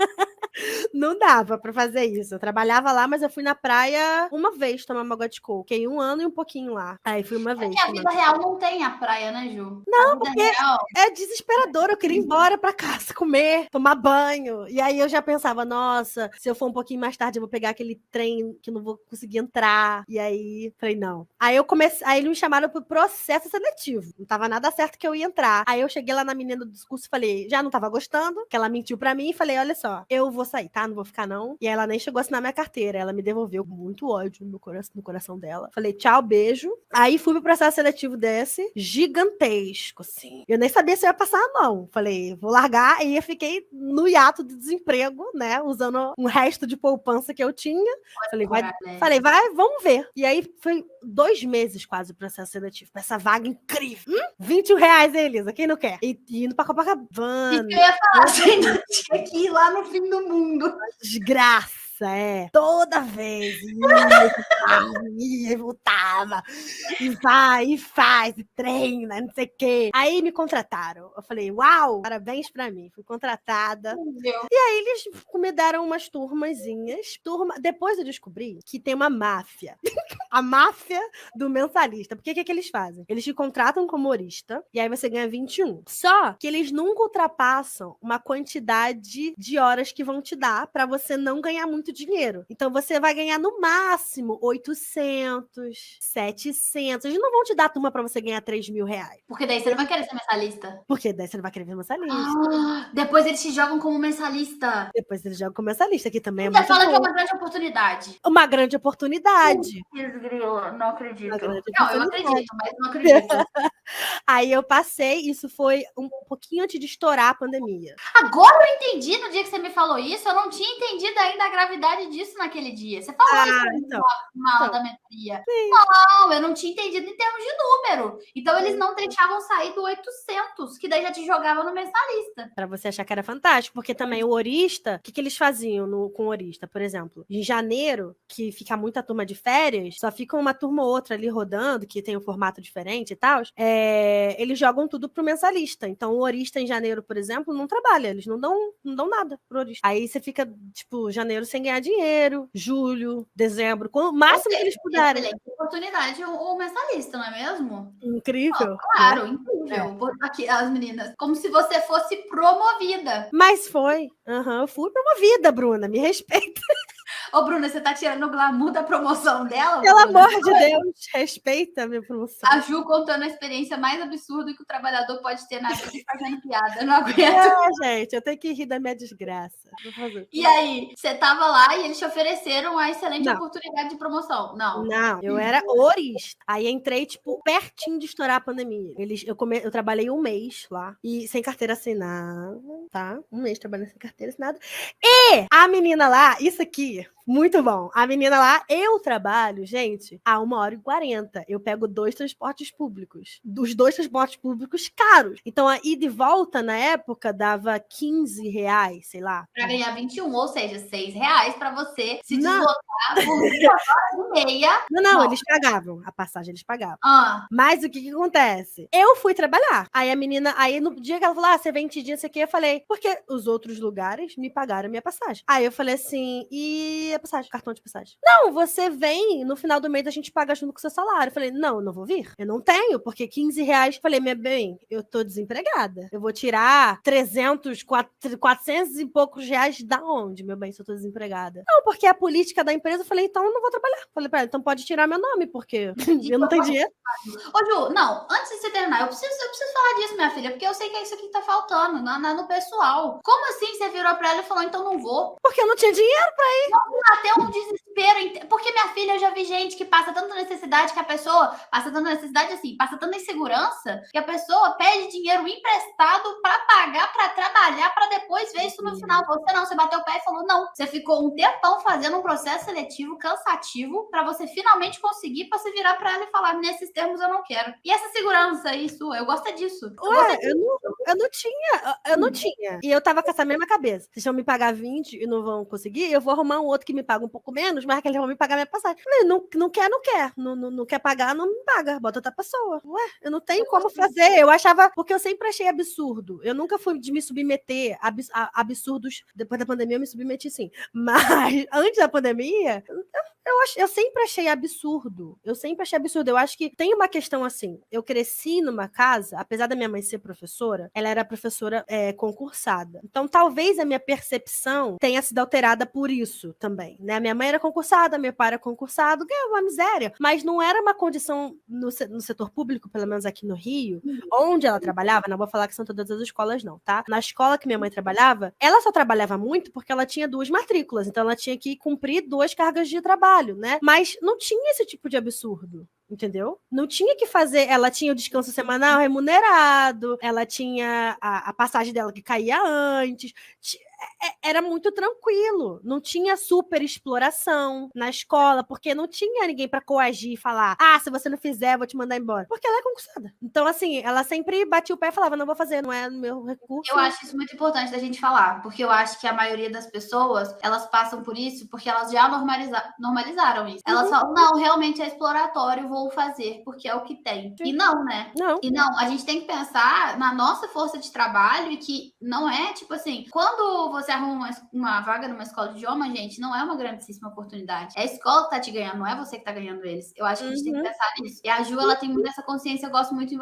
Não dava pra fazer isso. Eu trabalhava lá, mas eu fui na praia uma vez tomar uma água de coco. Fiquei 1 ano e um pouquinho lá. Aí fui uma vez. A vida real não tem a praia, né, Ju? Não, porque é desesperador. Eu queria ir embora pra casa, comer, tomar banho. E aí eu já pensava, nossa, se eu for um pouquinho mais tarde, eu vou pegar aquele trem que não vou conseguir entrar. E aí, falei, não. Aí eles me chamaram pro processo seletivo. Não tava nada certo que eu ia entrar. Aí eu cheguei lá na menina do discurso e falei, já não tava gostando, que ela mentiu pra mim, e falei, olha só, eu vou sair, tá? Não vou ficar, não. E ela nem chegou a assinar minha carteira. Ela me devolveu com muito ódio no coração dela. Falei, tchau, beijo. Aí fui pro processo seletivo desse, gigantesco, assim. Eu nem sabia se eu ia passar, não. Falei, vou largar. E eu fiquei no hiato de desemprego, né? Usando um resto de poupança que eu tinha. Falei, vai, vamos ver. E aí foi 2 meses quase o processo seletivo, pra essa vaga incrível. R$ 21, Elisa, quem não quer? E indo pra Copacabana. Isso que eu ia falar, você ainda tinha que ir lá no fim do mundo. Desgraça. Toda vez ia e voltava, e vai, e faz, e treina, não sei o quê. Aí me contrataram. Eu falei, uau, parabéns pra mim. Fui contratada. E aí eles me deram umas turmazinhas. Depois eu descobri que tem uma máfia. A máfia do mensalista. Porque o que eles fazem? Eles te contratam como humorista, e aí você ganha 21. Só que eles nunca ultrapassam uma quantidade de horas que vão te dar pra você não ganhar muito dinheiro. Então você vai ganhar no máximo 800, 700. Eles não vão te dar turma pra você ganhar R$ 3.000. Porque daí você não vai querer ser mensalista. Porque daí você não vai querer ver mensalista. Depois eles te jogam como mensalista. Depois eles jogam como mensalista, que também Você é muito fala bom. que é uma grande oportunidade. Uma grande oportunidade. Não acredito. Não, eu acredito, mas não acredito. Aí eu passei, isso foi um pouquinho antes de estourar a pandemia. Agora eu entendi, no dia que você me falou isso, eu não tinha entendido ainda a gravidade disso naquele dia. Você falou isso numa aula da mentoria. Não, eu não tinha entendido em termos de número. Então eles não deixavam sair do 800, que daí já te jogava no mensalista. Pra você achar que era fantástico, porque também o horista, o que eles faziam com o horista, por exemplo? Em janeiro, que fica muita turma de férias, só fica uma turma ou outra ali rodando, que tem um formato diferente e tal, eles jogam tudo pro mensalista. Então o horista em janeiro, por exemplo, não trabalha, eles não dão nada pro horista. Aí você fica, tipo, janeiro sem ganhar dinheiro, julho, dezembro, o máximo que eles puderem. Excelente oportunidade o mensalista, não é mesmo? Incrível. Claro, incrível. Aqui, as meninas, como se você fosse promovida. Mas foi. Eu fui promovida, Bruna, me respeita. Ô, Bruna, você tá tirando o glamour da promoção dela? Pelo Bruna? amor de Deus, respeita a minha promoção. A Ju contando a experiência mais absurda que o trabalhador pode ter na vida e fazendo piada. Eu não aguento. Gente, eu tenho que rir da minha desgraça. E aí, você tava lá e eles te ofereceram a excelente oportunidade de promoção? Não. Não, eu era horista. Aí entrei, tipo, pertinho de estourar a pandemia. Eu trabalhei 1 mês lá, e sem carteira assinada, tá? 1 mês trabalhando sem carteira assinada. E a menina lá, isso aqui Muito bom. A menina lá, eu trabalho, gente, a 1h40. Eu pego 2 transportes públicos. Dos 2 transportes públicos caros. Então, a ida e volta, na época, dava R$15, sei lá. Pra ganhar 21, ou seja, R$6 pra você se Não. deslocar por 2 horas e meia. Não, eles pagavam. A passagem eles pagavam. Ah, Mas o que acontece? Eu fui trabalhar. Aí a menina, aí no dia que ela falou, você vem dia, isso aqui, eu falei, porque os outros lugares me pagaram a minha passagem. Aí eu falei assim, e a passagem? Cartão de passagem. Não, você vem, no final do mês a gente paga junto com o seu salário. Eu falei, não, eu não vou vir. Eu não tenho, porque R$15. Falei, minha bem, eu tô desempregada. Eu vou tirar 300, 400 e poucos reais da onde, meu bem, se eu tô desempregada? Não, porque a política da empresa, eu falei, então eu não vou trabalhar. Falei pra ela, então pode tirar meu nome, porque eu não tenho dinheiro. Ô, Ju, não, antes de você terminar, eu preciso falar disso, minha filha, porque eu sei que é isso aqui que tá faltando no pessoal. Como assim você virou pra ela e falou, então não vou? Porque eu não tinha dinheiro pra ir. Até um desespero. Porque, minha filha, eu já vi gente que passa tanta necessidade que a pessoa passa tanta necessidade assim, passa tanta insegurança que a pessoa pede dinheiro emprestado pra pagar, pra trabalhar, pra depois ver isso no final. Você não, você bateu o pé e falou não. Você ficou um tempão fazendo um processo seletivo cansativo pra você finalmente conseguir pra você virar pra ela e falar, nesses termos eu não quero. E essa segurança aí sua, eu gosto disso. Ué, eu não tinha. E eu tava com essa mesma cabeça. Vocês vão me pagar 20 e não vão conseguir, eu vou arrumar um outro que me paga um pouco menos, mas que eles vão me pagar minha passagem. Falei, não quer, não quer. Não quer pagar, não me paga. Bota outra pessoa. Ué, eu não tenho como fazer. Eu achava, porque eu sempre achei absurdo. Eu nunca fui de me submeter a absurdos. Depois da pandemia eu me submeti sim. Mas antes da pandemia, eu sempre achei absurdo. Eu acho que tem uma questão assim. Eu cresci numa casa, apesar da minha mãe ser professora, ela era professora concursada. Então, talvez a minha percepção tenha sido alterada por isso também, né? Minha mãe era concursada, meu pai era concursado, ganhava uma miséria. Mas não era uma condição no setor público, pelo menos aqui no Rio, onde ela trabalhava, não vou falar que são todas as escolas não, tá? Na escola que minha mãe trabalhava, ela só trabalhava muito porque ela tinha 2 matrículas, então ela tinha que cumprir 2 cargas de trabalho, né? Mas não tinha esse tipo de absurdo. Entendeu? Não tinha que fazer. Ela tinha o descanso semanal remunerado, ela tinha a passagem dela que caía antes. Era muito tranquilo. Não tinha super exploração na escola, porque não tinha ninguém pra coagir e falar: se você não fizer, eu vou te mandar embora. Porque ela é concursada. Então, assim, ela sempre batia o pé e falava: não vou fazer, não é no meu recurso. Eu acho isso muito importante da gente falar, porque eu acho que a maioria das pessoas, elas passam por isso porque elas já normalizaram isso. Elas falam, não, realmente é exploratório, vou fazer, porque é o que tem. Sim. E não, né? Não. E não, a gente tem que pensar na nossa força de trabalho e que não é, tipo assim, quando você arruma uma vaga numa escola de idioma, gente, não é uma grandíssima oportunidade. É a escola que tá te ganhando, não é você que tá ganhando eles. Eu acho que a gente tem que pensar nisso. E a Ju, ela tem muito essa consciência, eu gosto muito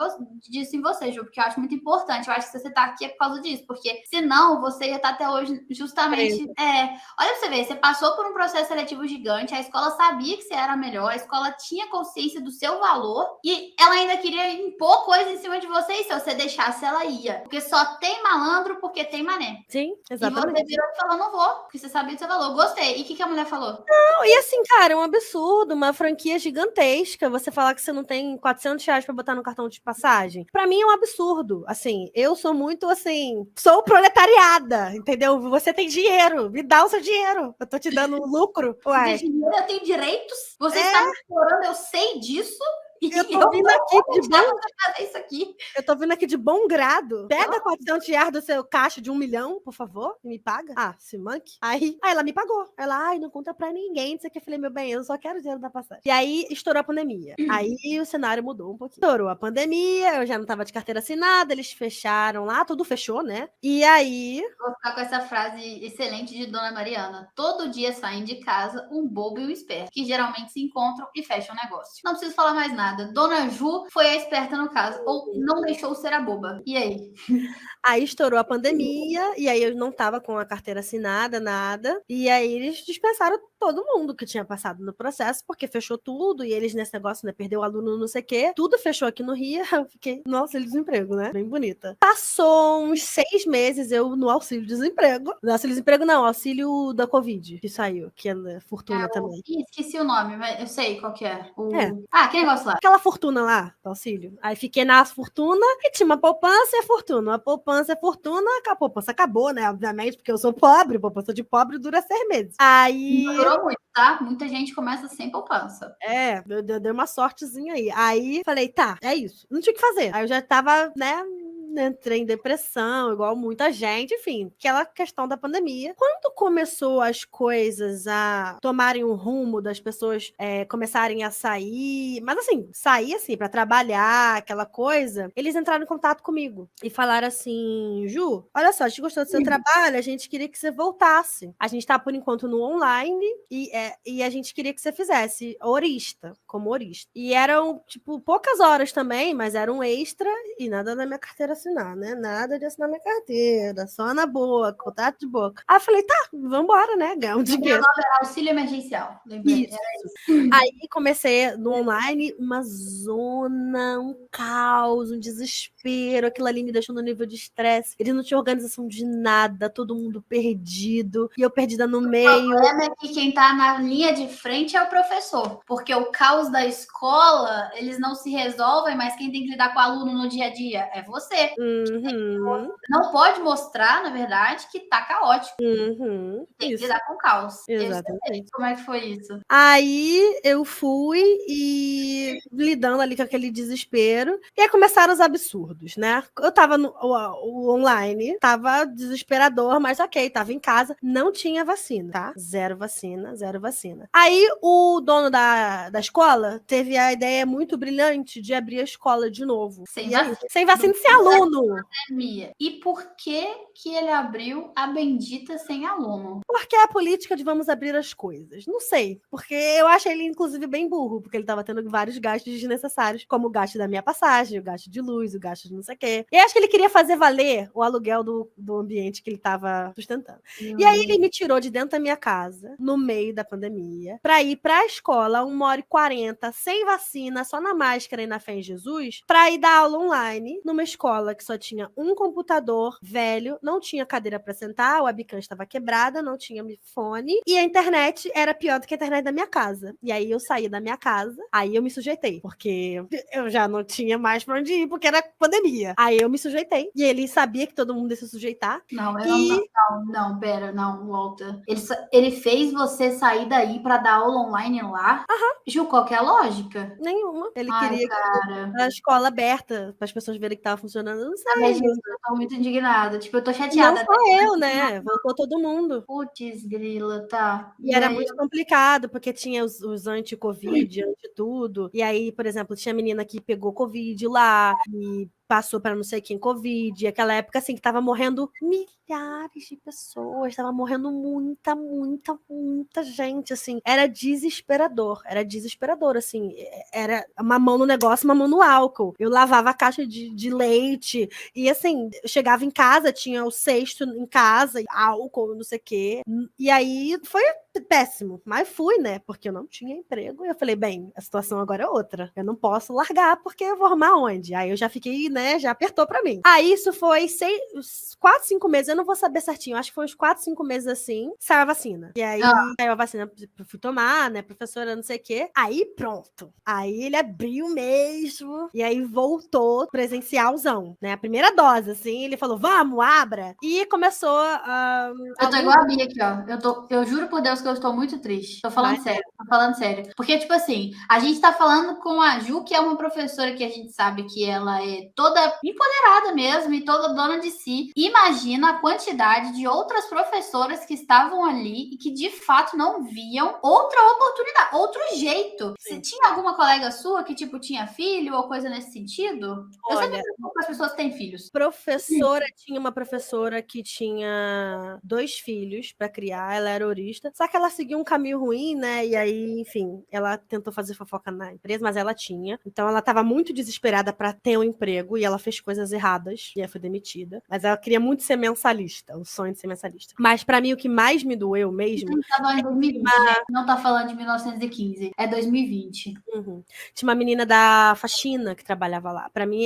disso em você, Ju, porque eu acho muito importante. Eu acho que você tá aqui é por causa disso, porque senão você ia estar até hoje justamente... olha pra você ver, você passou por um processo seletivo gigante, a escola sabia que você era melhor, a escola tinha consciência do seu valor e ela ainda queria impor coisa em cima de você e se você deixasse, ela ia. Porque só tem malandro porque tem mané. Sim, exatamente. E você virou e falou, não vou, porque você sabia do seu valor. Gostei. E o que a mulher falou? Não, e assim, cara, é um absurdo, uma franquia gigantesca, você falar que você não tem R$400 pra botar no cartão de passagem. Pra mim é um absurdo. Assim, eu sou muito, assim, sou proletariada, entendeu? Você tem dinheiro, me dá o seu dinheiro. Eu tô te dando lucro. Ué. Você tem dinheiro, eu tenho direitos. Você está me explorando, eu sei disso. Eu tô vindo aqui de fazer isso aqui. Eu tô vindo aqui de bom grado. Pega R$400 do seu caixa de 1 milhão, por favor, e me paga. Se manque. Aí ela me pagou. Ela, não conta pra ninguém. Isso aqui eu falei, meu bem, eu só quero o dinheiro da passagem. E aí estourou a pandemia. Aí o cenário mudou um pouquinho. Estourou a pandemia, eu já não tava de carteira assinada, eles fecharam lá, tudo fechou, né? E aí... Vou ficar com essa frase excelente de Dona Mariana. Todo dia saem de casa um bobo e um esperto, que geralmente se encontram e fecham o negócio. Não preciso falar mais nada. Dona Ju foi a esperta no caso, ou não deixou ser a boba. E aí? Aí estourou a pandemia, e aí eu não tava com a carteira assinada, nada. E aí eles dispensaram todo mundo que tinha passado no processo, porque fechou tudo, e eles nesse negócio, né, perdeu o aluno, não sei o quê. Tudo fechou aqui no Rio, eu fiquei, nossa, desemprego, né? Bem bonita. Passou uns 6 meses eu no auxílio-desemprego. No auxílio-desemprego não, auxílio da Covid, que saiu, que é fortuna também. Esqueci o nome, mas eu sei qual que é. É. Que negócio lá. aquela fortuna lá do auxílio. Aí fiquei na fortuna e tinha uma poupança e a fortuna. A poupança e a fortuna, a poupança acabou, né? Obviamente, porque eu sou pobre, poupança de pobre dura 6 meses. Aí. Não durou muito, tá? Muita gente começa sem poupança. Eu dei uma sortezinha aí. Aí falei, tá, é isso. Não tinha o que fazer. Aí eu já tava, né? Entrei em depressão, igual muita gente, enfim, aquela questão da pandemia. Quando começou as coisas a tomarem um rumo das pessoas começarem a sair, mas assim, sair assim, pra trabalhar, aquela coisa, eles entraram em contato comigo e falaram assim, Ju, olha só, a gente gostou do seu trabalho, a gente queria que você voltasse. A gente tá, por enquanto, no online e a gente queria que você fizesse horista, como horista. E eram, tipo, poucas horas também, mas era um extra e nada na minha carteira assinar, né? Nada de assinar minha carteira, só na boca, contato de boca. Aí eu falei, tá, vambora, né? Ganhar um dinheiro. Auxílio emergencial, lembrei. Isso. Aí comecei no online, uma zona, um caos, um desespero. Aquilo ali me deixou no nível de estresse. Eles não tinham organização de nada, todo mundo perdido. E eu perdida no meio. O problema é que quem tá na linha de frente é o professor. Porque o caos da escola, eles não se resolvem, mas quem tem que lidar com o aluno no dia a dia é você. Uhum. Não pode mostrar, na verdade, que tá caótico. Uhum. Tem que Isso. lidar com o caos. Exatamente. Como é que foi isso? Aí eu fui e lidando ali com aquele desespero. E aí começaram os absurdos, né? Eu tava no o online, tava desesperador, mas ok, tava em casa. Não tinha vacina, tá? Zero vacina, zero vacina. Aí o dono da escola teve a ideia muito brilhante de abrir a escola de novo. Sem E aí, vacina. sem vacina, sem aluno. E por que ele abriu a bendita sem aluno? Porque é a política de vamos abrir as coisas. Não sei. Porque eu acho ele, inclusive, bem burro. Porque ele tava tendo vários gastos desnecessários. Como o gasto da minha passagem, o gasto de luz, o gasto de não sei o quê. E acho que ele queria fazer valer o aluguel do ambiente que ele tava sustentando. E aí ele me tirou de dentro da minha casa, no meio da pandemia, pra ir pra escola, 1h40, sem vacina, só na máscara e na fé em Jesus, pra ir dar aula online, numa escola que só tinha um computador velho, não tinha cadeira pra sentar, a webcam estava quebrada, não tinha fone, e a internet era pior do que a internet da minha casa. E aí eu saí da minha casa, aí eu me sujeitei, porque eu já não tinha mais pra onde ir, porque era pandemia. Aí eu me sujeitei, e ele sabia que todo mundo ia se sujeitar. Não, pera, não, volta. Ele fez você sair daí pra dar aula online lá? Ju, qual que é a lógica? Nenhuma. Ele Ai, queria cara. a escola aberta, para as pessoas verem que tava funcionando. Não sei. Eu tô muito indignada. Tipo, eu tô Não chateada. só eu, né? Voltou todo mundo. Putz, grila, tá. E era muito complicado, porque tinha os anti-Covid, anti-tudo. E aí, por exemplo, tinha menina que pegou Covid lá e passou para não sei quem Covid. E aquela época, assim, que tava morrendo milhares de pessoas. Tava morrendo muita, muita, muita gente, assim. Era desesperador. Era desesperador, assim. Era uma mão no negócio, uma mão no álcool. Eu lavava a caixa de leite. E, assim, eu chegava em casa, tinha o cesto em casa, álcool, não sei o quê. E aí, foi péssimo, mas fui, né? Porque eu não tinha emprego. E eu falei, bem, a situação agora é outra. Eu não posso largar, porque eu vou arrumar onde? Aí eu já fiquei, né? Já apertou pra mim. Aí isso foi 4, 5 meses. Eu não vou saber certinho. Acho que foi uns 4, 5 meses assim. Saiu a vacina. E aí saiu a vacina, eu fui tomar, né? Professora, não sei o quê. Aí pronto. Aí ele abriu mesmo. E aí voltou presencialzão, né? A primeira dose, assim. Ele falou, vamos, abra. E começou a. Eu tô igual a Bia aqui, ó. Eu juro por Deus que eu estou muito triste. Tô falando sério, tô falando sério. Porque, tipo assim, a gente tá falando com a Ju, que é uma professora que a gente sabe que ela é toda empoderada mesmo e toda dona de si. Imagina a quantidade de outras professoras que estavam ali e que de fato não viam outra oportunidade, outro jeito. Se tinha alguma colega sua que, tipo, tinha filho ou coisa nesse sentido? Eu sempre pergunto para as pessoas que têm filhos. Tinha uma professora que tinha 2 filhos para criar, ela era horista, só que ela seguiu um caminho ruim, né? E aí, enfim, ela tentou fazer fofoca na empresa, mas ela tinha. Então ela tava muito desesperada para ter um emprego e ela fez coisas erradas e aí foi demitida. Mas ela queria muito ser mensalista, o sonho de ser mensalista. Mas para mim o que mais me doeu mesmo, tá falando de 2020, não tá falando de 1915, é 2020. Tinha uma menina da faxina que trabalhava lá. Para mim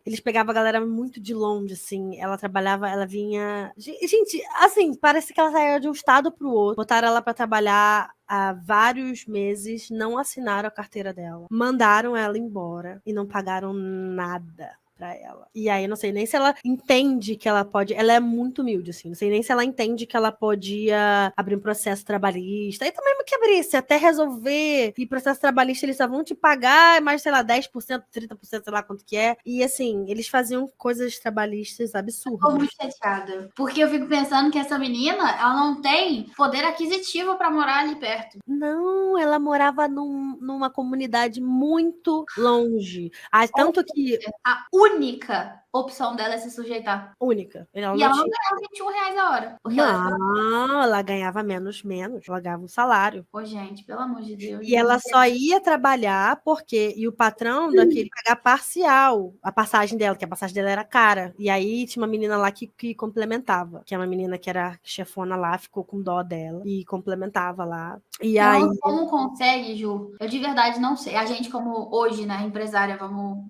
eles pegavam a galera muito de longe, assim. Ela trabalhava, ela vinha. Gente, assim, parece que ela saía de um estado pro outro. Botaram ela para trabalhar há vários meses, não assinaram a carteira dela. Mandaram ela embora e não pagaram nada pra ela. E aí, não sei nem se ela entende que ela pode... Ela é muito humilde, assim. Não sei nem se ela entende que ela podia abrir um processo trabalhista. E também que abrisse, até resolver. E processo trabalhista, eles só vão te pagar mais, sei lá, 10%, 30%, sei lá quanto que é. E, assim, eles faziam coisas trabalhistas absurdas. Tô muito chateada. Porque eu fico pensando que essa menina, ela não tem poder aquisitivo pra morar ali perto. Não, ela morava numa comunidade muito longe. Tanto que... A única opção dela é se sujeitar. Única. Ela E não ela não tinha... ganhava R$21 a hora. Porque ela é... Não, ela ganhava menos. Ela ganhava um salário. Pô, gente, pelo amor de Deus. E ela só ia trabalhar porque... E o patrão daquele pagar parcial a passagem dela, que a passagem dela era cara. E aí tinha uma menina lá que complementava. Que é uma menina que era chefona lá, ficou com dó dela. E complementava lá. E aí... Como consegue, Ju? Eu de verdade não sei. A gente, como hoje, né, empresária, vamos...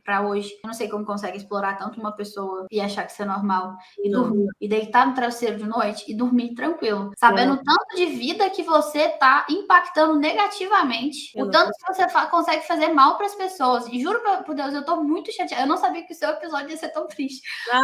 para hoje, eu não sei como consegue explorar tanto uma pessoa e achar que isso é normal e dormir, e deitar no travesseiro de noite e dormir tranquilo, sabendo o tanto de vida que você tá impactando negativamente, o tanto que você consegue fazer mal para as pessoas. E juro por Deus, eu tô muito chateada. Eu não sabia que o seu episódio ia ser tão triste.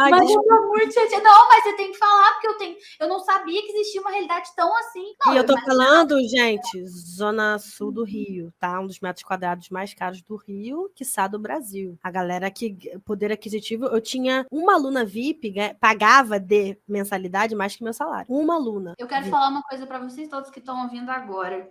Mas eu tô muito chateada. Não, mas você tem que falar, porque eu não sabia que existia uma realidade tão assim. Não, e eu tô falando, gente, Zona Sul do Rio, tá? Um dos metros quadrados mais caros do Rio, quiçá do Brasil. A galera que poder aquisitivo, eu tinha uma aluna VIP, pagava de mensalidade mais que meu salário. Uma aluna. Eu quero falar uma coisa para vocês todos que estão ouvindo agora.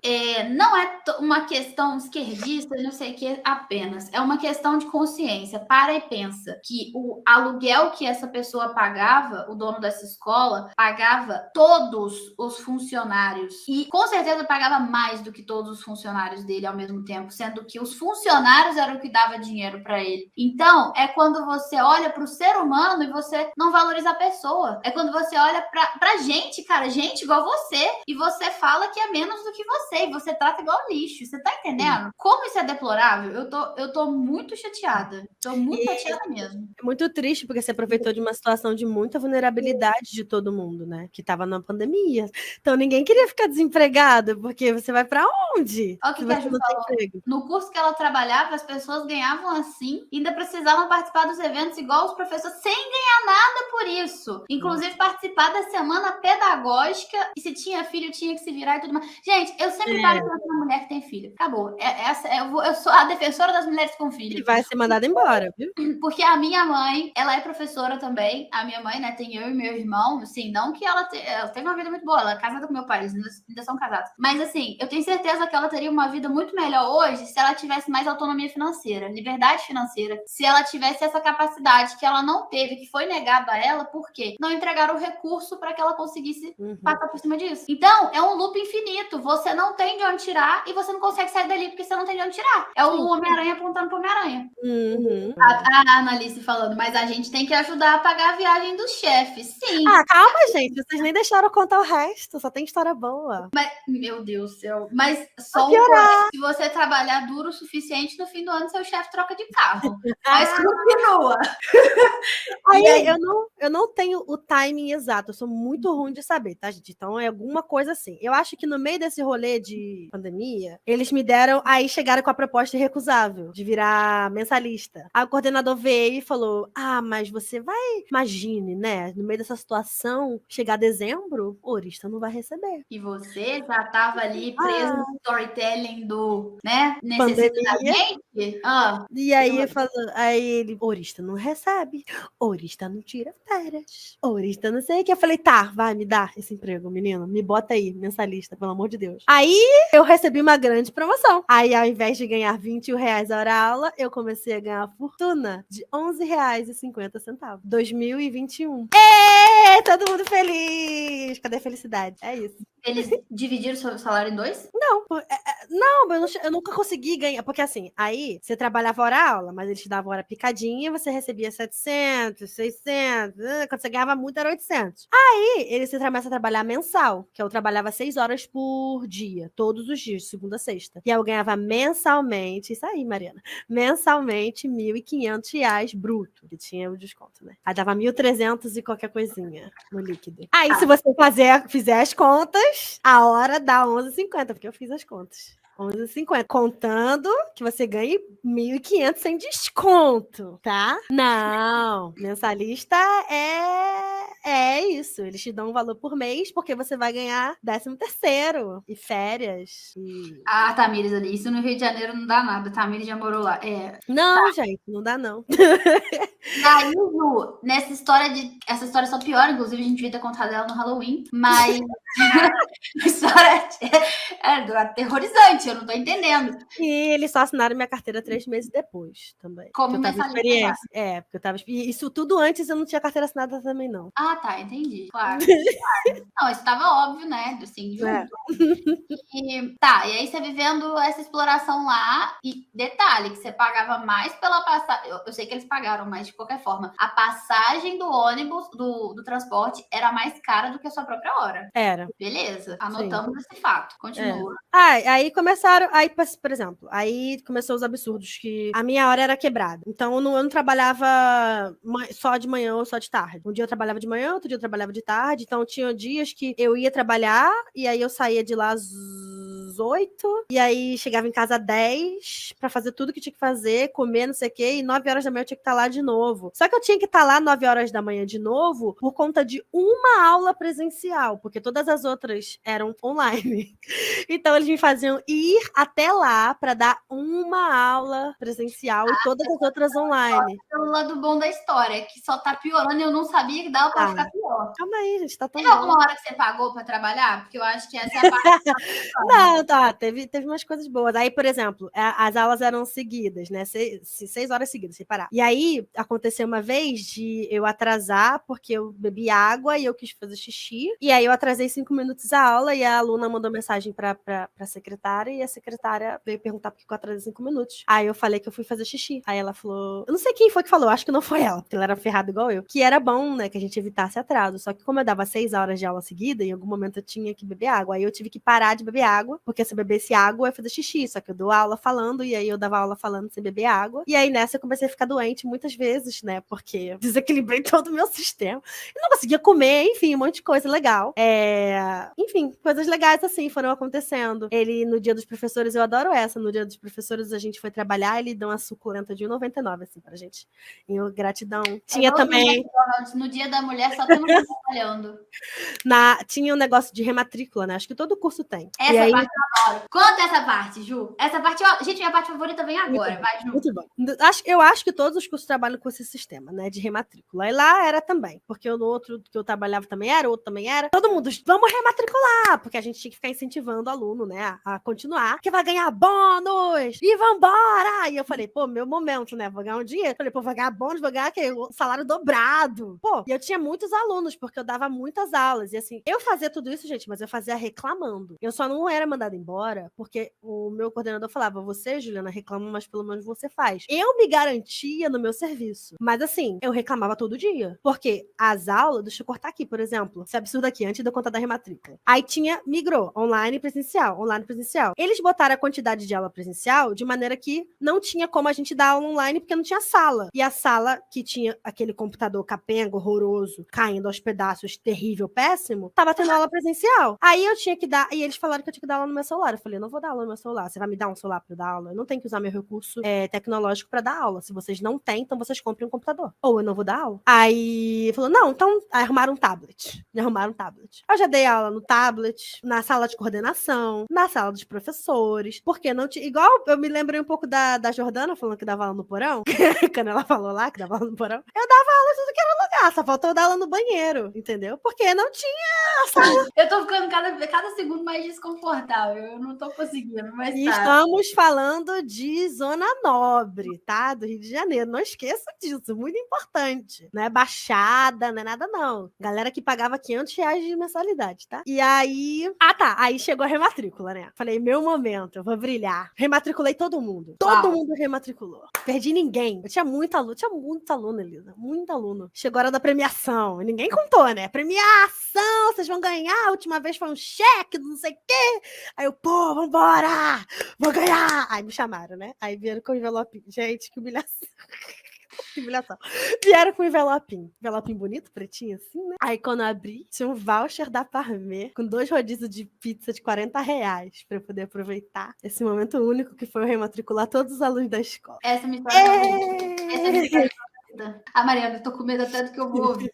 Não é uma questão esquerdista, não sei o que apenas. É uma questão de consciência. Para e pensa que o aluguel que essa pessoa pagava, o dono dessa escola, pagava todos os funcionários. E com certeza pagava mais do que todos os funcionários dele ao mesmo tempo, sendo que os funcionários eram o que dava dinheiro para ele. Então, é quando você olha para o ser humano e você não valoriza a pessoa. É quando você olha pra gente, cara, gente igual você, e você fala que é menos do que você, e você trata igual lixo. Você tá entendendo? Como isso é deplorável? Eu tô muito chateada. Tô muito chateada mesmo. É muito triste, porque você aproveitou de uma situação de muita vulnerabilidade de todo mundo, né? Que tava na pandemia. Então, ninguém queria ficar desempregado, porque você vai pra onde? Olha o que a Ju falou. No curso que ela trabalhava, as pessoas ganhavam assim, e ainda precisavam participar dos eventos igual os professores, sem ganhar nada por isso. Inclusive, participar da semana pedagógica, e se tinha filho, tinha que se virar e tudo mais. Gente, eu sempre paro pra uma mulher que tem filho. Acabou. Eu sou a defensora das mulheres com filho. E vai ser mandada embora, viu? Porque a minha mãe, ela é professora também. A minha mãe, né, tem eu e meu irmão. Assim, não que ela teve uma vida muito boa. Ela é casada com meu pai, eles ainda são casados. Mas, assim, eu tenho certeza que ela teria uma vida muito melhor hoje se ela tivesse mais autonomia financeira, liberdade financeira. Se ela tivesse essa capacidade que ela não teve, que foi negada a ela, por quê? Não entregaram o recurso para que ela conseguisse passar por cima disso. Então, é um loop infinito. Você não tem de onde tirar e você não consegue sair dali porque você não tem de onde tirar. É o Homem-Aranha apontando pro Homem-Aranha. A Annalise falando, mas a gente tem que ajudar a pagar a viagem dos chefes. Sim. Calma, gente. Vocês nem deixaram eu contar o resto. Só tem história boa. Mas, meu Deus do céu. Mas só se você trabalhar duro o suficiente, no fim do ano seu chefe troca de carro. Mas continua. Aí eu não tenho o timing exato. Eu sou muito ruim de saber, tá, gente? Então é alguma coisa assim. Eu acho que no meio desse rolê de pandemia, eles me deram... Aí chegaram com a proposta irrecusável de virar mensalista. Aí o coordenador veio e falou, mas você vai... Imagine, né? No meio dessa situação, chegar dezembro, o Orista não vai receber. E você já tava ali preso no storytelling do, né? Necessita da gente? E aí ele, Orista não recebe. Orista não tira férias. Orista não sei o que. Eu falei, tá, vai, me dá esse emprego, menino. Me bota aí, mensalista, pelo amor de Deus. Aí eu recebi uma grande promoção. Aí, ao invés de ganhar R$21 a hora-aula, eu comecei a ganhar a fortuna de R$11,50. 2021. Todo mundo feliz! Cadê a felicidade? É isso. Eles dividiram o seu salário em dois? Não, eu nunca consegui ganhar. Porque assim, aí você trabalhava hora-aula, mas eles te davam hora picadinha, você recebia 700, 600, quando você ganhava muito era 800. Aí você começa a trabalhar mensal, que eu trabalhava 6 horas por dia, todos os dias, de segunda a sexta. E aí eu ganhava mensalmente, isso aí, Mariana, mensalmente R$1.500 bruto, que tinha o desconto, né? Aí dava 1.300 e qualquer coisinha no líquido. Aí se você fizer as contas, Mas a hora dá 11h50, porque eu fiz as contas. 11h50, contando que você ganhe 1.500 sem desconto, tá? Não, mensalista é isso. Eles te dão um valor por mês, porque você vai ganhar 13º e férias. Ah, Tamires ali, isso no Rio de Janeiro não dá nada. Tamires já morou lá. Não, gente, não dá não. E aí, Ju, nessa história essa história só piora, inclusive a gente devia ter contado ela no Halloween, mas a história é aterrorizante, eu não tô entendendo. E eles só assinaram minha carteira 3 meses depois também. Como Porque eu tava em mensalista. experiência. Porque eu tava. E isso tudo antes eu não tinha carteira assinada também, não. Ah, tá, entendi. Claro. Não, isso tava óbvio, né? Assim, junto. E aí você vivendo essa exploração lá, e detalhe, que você pagava mais pela passagem. Eu sei que eles pagaram, mas de qualquer forma, a passagem do ônibus, do transporte, era mais cara do que a sua própria hora. Era. Beleza, anotamos esse fato. Continua. Aí começaram. Aí, por exemplo, aí começou os absurdos que a minha hora era quebrada. Então eu não trabalhava só de manhã ou só de tarde. Um dia eu trabalhava de manhã, outro dia eu trabalhava de tarde. Então tinha dias que eu ia trabalhar e aí eu saía de lá às 8 e aí chegava em casa às 10 pra fazer tudo que tinha que fazer, comer, não sei o quê, e 9 horas da manhã eu tinha que estar lá de novo. Só que eu tinha que estar lá 9 horas da manhã de novo por conta de uma aula presencial, porque todas as outras eram online. Então eles me faziam ir até lá pra dar uma aula presencial e todas as outras online. É o lado bom da história, que só tá piorando e eu não sabia que dava pra ficar pior. Calma aí, gente, tá tão Teve bom. alguma hora que você pagou pra trabalhar? Porque eu acho que essa é a parte. Não, tá, teve umas coisas boas. Aí, por exemplo, as aulas eram seguidas, né? 6 horas seguidas, sem parar. E aí, aconteceu uma vez de eu atrasar, porque eu bebi água e eu quis fazer xixi. E aí, eu atrasei 5 minutos a aula e a aluna mandou mensagem pra secretária e a secretária veio perguntar por que eu atrasei 5 minutos. Aí, eu falei que eu fui fazer xixi. Aí, ela falou... Eu não sei quem foi que falou, acho que não foi ela, porque ela era ferrada igual eu. Que era bom, né, que a gente evitasse atraso. Só que como eu dava 6 horas de aula seguida, em algum momento eu tinha que beber água. Aí, eu tive que parar de beber água, porque se eu bebesse água, eu ia fazer xixi. Só que eu dou aula falando, e aí eu dava aula falando sem beber água. E aí, nessa, eu comecei a ficar doente muitas vezes, né, porque eu desequilibrei todo o meu sistema. E não conseguia comer, enfim, um monte de coisa legal. Enfim, coisas legais assim foram acontecendo. No dia dos professores, eu adoro essa. No dia dos professores, a gente foi trabalhar, ele deu uma suculenta de R$1,99, assim, pra gente. Em gratidão. Tinha também... No dia da mulher, só temos trabalhando. Tinha um negócio de rematrícula, né? Acho que todo curso tem. Essa parte eu adoro. Conta essa parte, Ju. Essa parte, gente, minha parte favorita vem agora. Vai, Ju. Muito bom. Eu acho que todos os cursos trabalham com esse sistema, né? De rematrícula. E lá era também. Porque no outro que eu trabalhava também era, outro também era. Todo mundo, vamos rematricular! Porque a gente tinha que ficar incentivando o aluno, né? A continuar. Que vai ganhar bônus! E vambora! E eu falei, pô, meu momento, né? Vou ganhar um dinheiro. Falei, pô, vou ganhar bônus, vou ganhar o salário dobrado. Pô, e eu tinha muitos alunos, porque eu dava muitas aulas. E assim, eu fazia tudo isso, gente, mas eu fazia reclamando. Eu só não era mandada embora, porque o meu coordenador falava, você, Juliana, reclama, mas pelo menos você faz. Eu me garantia no meu serviço. Mas assim, eu reclamava todo dia. Porque as aulas, deixa eu cortar aqui, por exemplo, esse absurdo aqui, antes de eu contar da rematrícula. Aí migrou, online e presencial, online e presencial. Eles botaram a quantidade de aula presencial de maneira que não tinha como a gente dar aula online, porque não tinha sala. E a sala que tinha aquele computador capenga, horroroso, caindo aos pedaços, terrível, péssimo, tava tendo aula presencial. Aí eu tinha que dar, e eles falaram que eu tinha que dar aula no meu celular. Eu falei, eu não vou dar aula no meu celular. Você vai me dar um celular pra eu dar aula? Eu não tenho que usar meu recurso tecnológico pra dar aula. Se vocês não têm, então vocês comprem um computador. Ou eu não vou dar aula. Aí falou, não, então aí arrumaram um tablet. Me arrumaram um tablet. Eu já dei aula no tablet, na sala de coordenação, na sala dos professores, porque não tinha. Igual eu me lembrei um pouco da Jordana falando que dava aula no porão. Quando ela falou lá que dava aula no porão. Eu dava aula em tudo que era lugar, só faltou eu dar aula no banheiro, entendeu? Porque não tinha sala. Eu tô ficando cada segundo mais desconfortável. Eu não tô conseguindo, mas E tá. estamos falando de Zona Nobre, tá? Do Rio de Janeiro. Não esqueça disso, muito importante. Não é baixada, não é nada, não. Galera que pagava R$500 de mensalidade, tá? E aí... Ah, tá. Aí chegou a rematrícula, né? Falei, meu momento, eu vou brilhar. Rematriculei todo mundo. Todo mundo rematriculou. Perdi ninguém. Eu tinha muito aluno, Elisa. Muito aluno. Chegou a hora da premiação. Ninguém contou, né? Premiação! Vocês vão ganhar. A última vez foi um cheque, não sei o quê. Aí eu, pô, vambora! Vou ganhar! Aí me chamaram, né? Aí vieram com o envelope. Gente, que humilhação. Que humilhação. Vieram com um envelopinho. Envelopinho bonito, pretinho assim, né? Aí quando eu abri, tinha um voucher da Parmê com 2 rodízios de pizza de R$ 40 pra eu poder aproveitar esse momento único que foi eu rematricular todos os alunos da escola. Essa é minha história favorita. Essa é minha história favorita. A Mariana, eu tô com medo tanto que eu vou ouvir.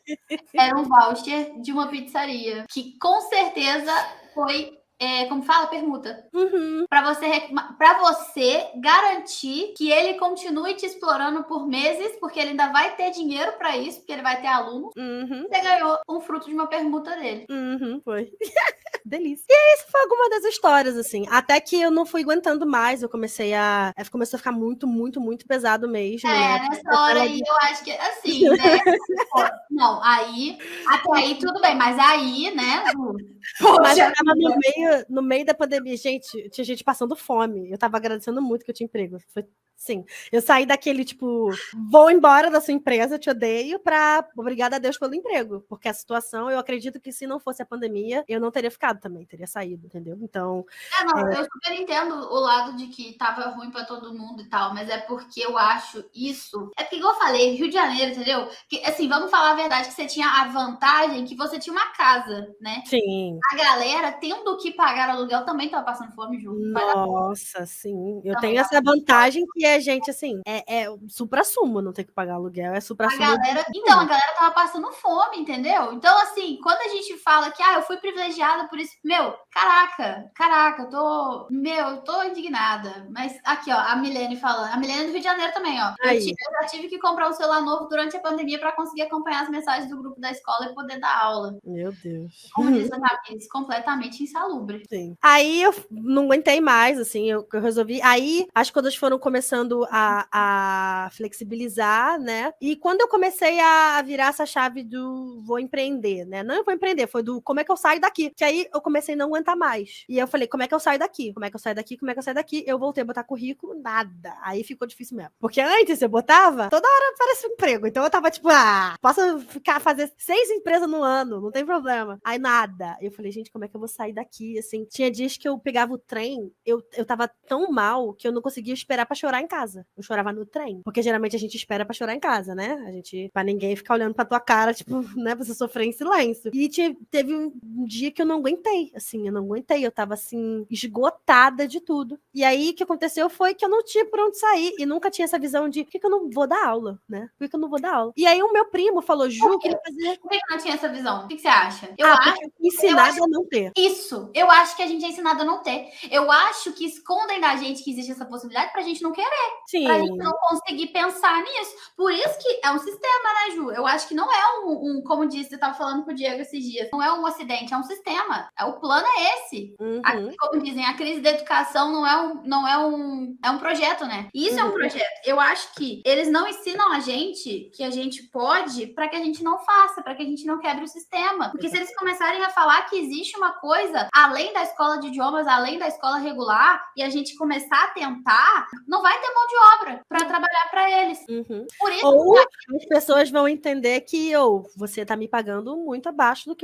Era um voucher de uma pizzaria, que com certeza foi, como fala, permuta. Uhum. Pra você garantir que ele continue te explorando por meses, porque ele ainda vai ter dinheiro pra isso, porque ele vai ter aluno. Uhum. Você ganhou um fruto de uma permuta dele. Uhum, foi. Delícia. E aí, isso foi alguma das histórias, assim. Até que eu não fui aguentando mais, eu comecei a... Começou a ficar muito, muito, muito pesado mesmo, né? Nessa hora aí eu acho que, assim, né? Pô, não, aí, até aí tudo bem, mas aí, né, Ju? Mas Poxa, eu tava no meio da pandemia, gente, tinha gente passando fome. Eu tava agradecendo muito que eu tinha emprego. Foi, sim. Eu saí daquele, tipo, vou embora da sua empresa, te odeio, pra obrigada a Deus pelo emprego. Porque a situação, eu acredito que se não fosse a pandemia, eu não teria ficado também, teria saído, entendeu? Então. não, eu super entendo o lado de que tava ruim pra todo mundo e tal, mas é porque eu acho isso. É porque, igual eu falei, Rio de Janeiro, entendeu? Que, assim, vamos falar a verdade, que você tinha a vantagem que você tinha uma casa, né? Sim. A galera, tendo que pagar aluguel, também tava passando fome, Ju. Nossa, sim. Eu Também tenho essa vantagem que a gente, assim, é supra-sumo não ter que pagar aluguel, é A supra-sumo. galera, então, a galera tava passando fome, entendeu? Então, assim, quando a gente fala que eu fui privilegiada por isso, meu, caraca, eu tô indignada. Mas aqui, ó, a Milene falando, a Milene do Rio de Janeiro também, ó. Eu já tive que comprar um celular novo durante a pandemia para conseguir acompanhar as mensagens do grupo da escola e poder dar aula. Meu Deus. Como diz a Thaís, completamente insalubre. Sim. Aí eu não aguentei mais, assim, eu resolvi. Aí as coisas foram começando a flexibilizar, né? E quando eu comecei a virar essa chave do vou empreender, né? Não eu vou empreender, foi do como é que eu saio daqui? Que aí eu comecei a não aguentar mais. E eu falei, como é que eu saio daqui? Como é que eu saio daqui? Como é que eu saio daqui? Eu voltei a botar currículo, nada. Aí ficou difícil mesmo. Porque antes eu botava, toda hora aparecia um emprego. Então eu tava tipo, posso fazer 6 empresas no ano, não tem problema. Aí nada. Eu falei, gente, como é que eu vou sair daqui? Assim, tinha dias que eu pegava o trem, eu tava tão mal que eu não conseguia esperar pra chorar em casa. Eu chorava no trem. Porque geralmente a gente espera pra chorar em casa, né? A gente, pra ninguém ficar olhando pra tua cara, tipo, né? Você sofrer em silêncio. E teve um dia que eu não aguentei, assim, eu não aguentei. Eu tava, assim, esgotada de tudo. E aí, o que aconteceu foi que eu não tinha por onde sair. E nunca tinha essa visão de, por que eu não vou dar aula, né? Por que eu não vou dar aula? E aí, o meu primo falou, Ju, queria fazer... Por que eu não tinha essa visão? O que você acha? Eu acho ensinado a não ter. Isso, eu acho que a gente é ensinado a não ter. Eu acho que escondem da gente que existe essa possibilidade pra gente não querer. Sim. Pra gente não conseguir pensar nisso. Por isso que é um sistema, né, Ju? Eu acho que não é como disse, eu tava falando com o Diego esses dias, não é um acidente, é um sistema. O plano é esse. Uhum. Como dizem, a crise da educação é um projeto, né? Isso é um projeto. Eu acho que eles não ensinam a gente que a gente pode pra que a gente não faça, pra que a gente não quebre o sistema. Porque se eles começarem a falar que existe uma coisa além da escola de idiomas, além da escola regular, e a gente começar a tentar, não vai ter mão de obra para trabalhar para eles. Uhum. Por isso, ou as pessoas vão entender que você tá me pagando muito abaixo do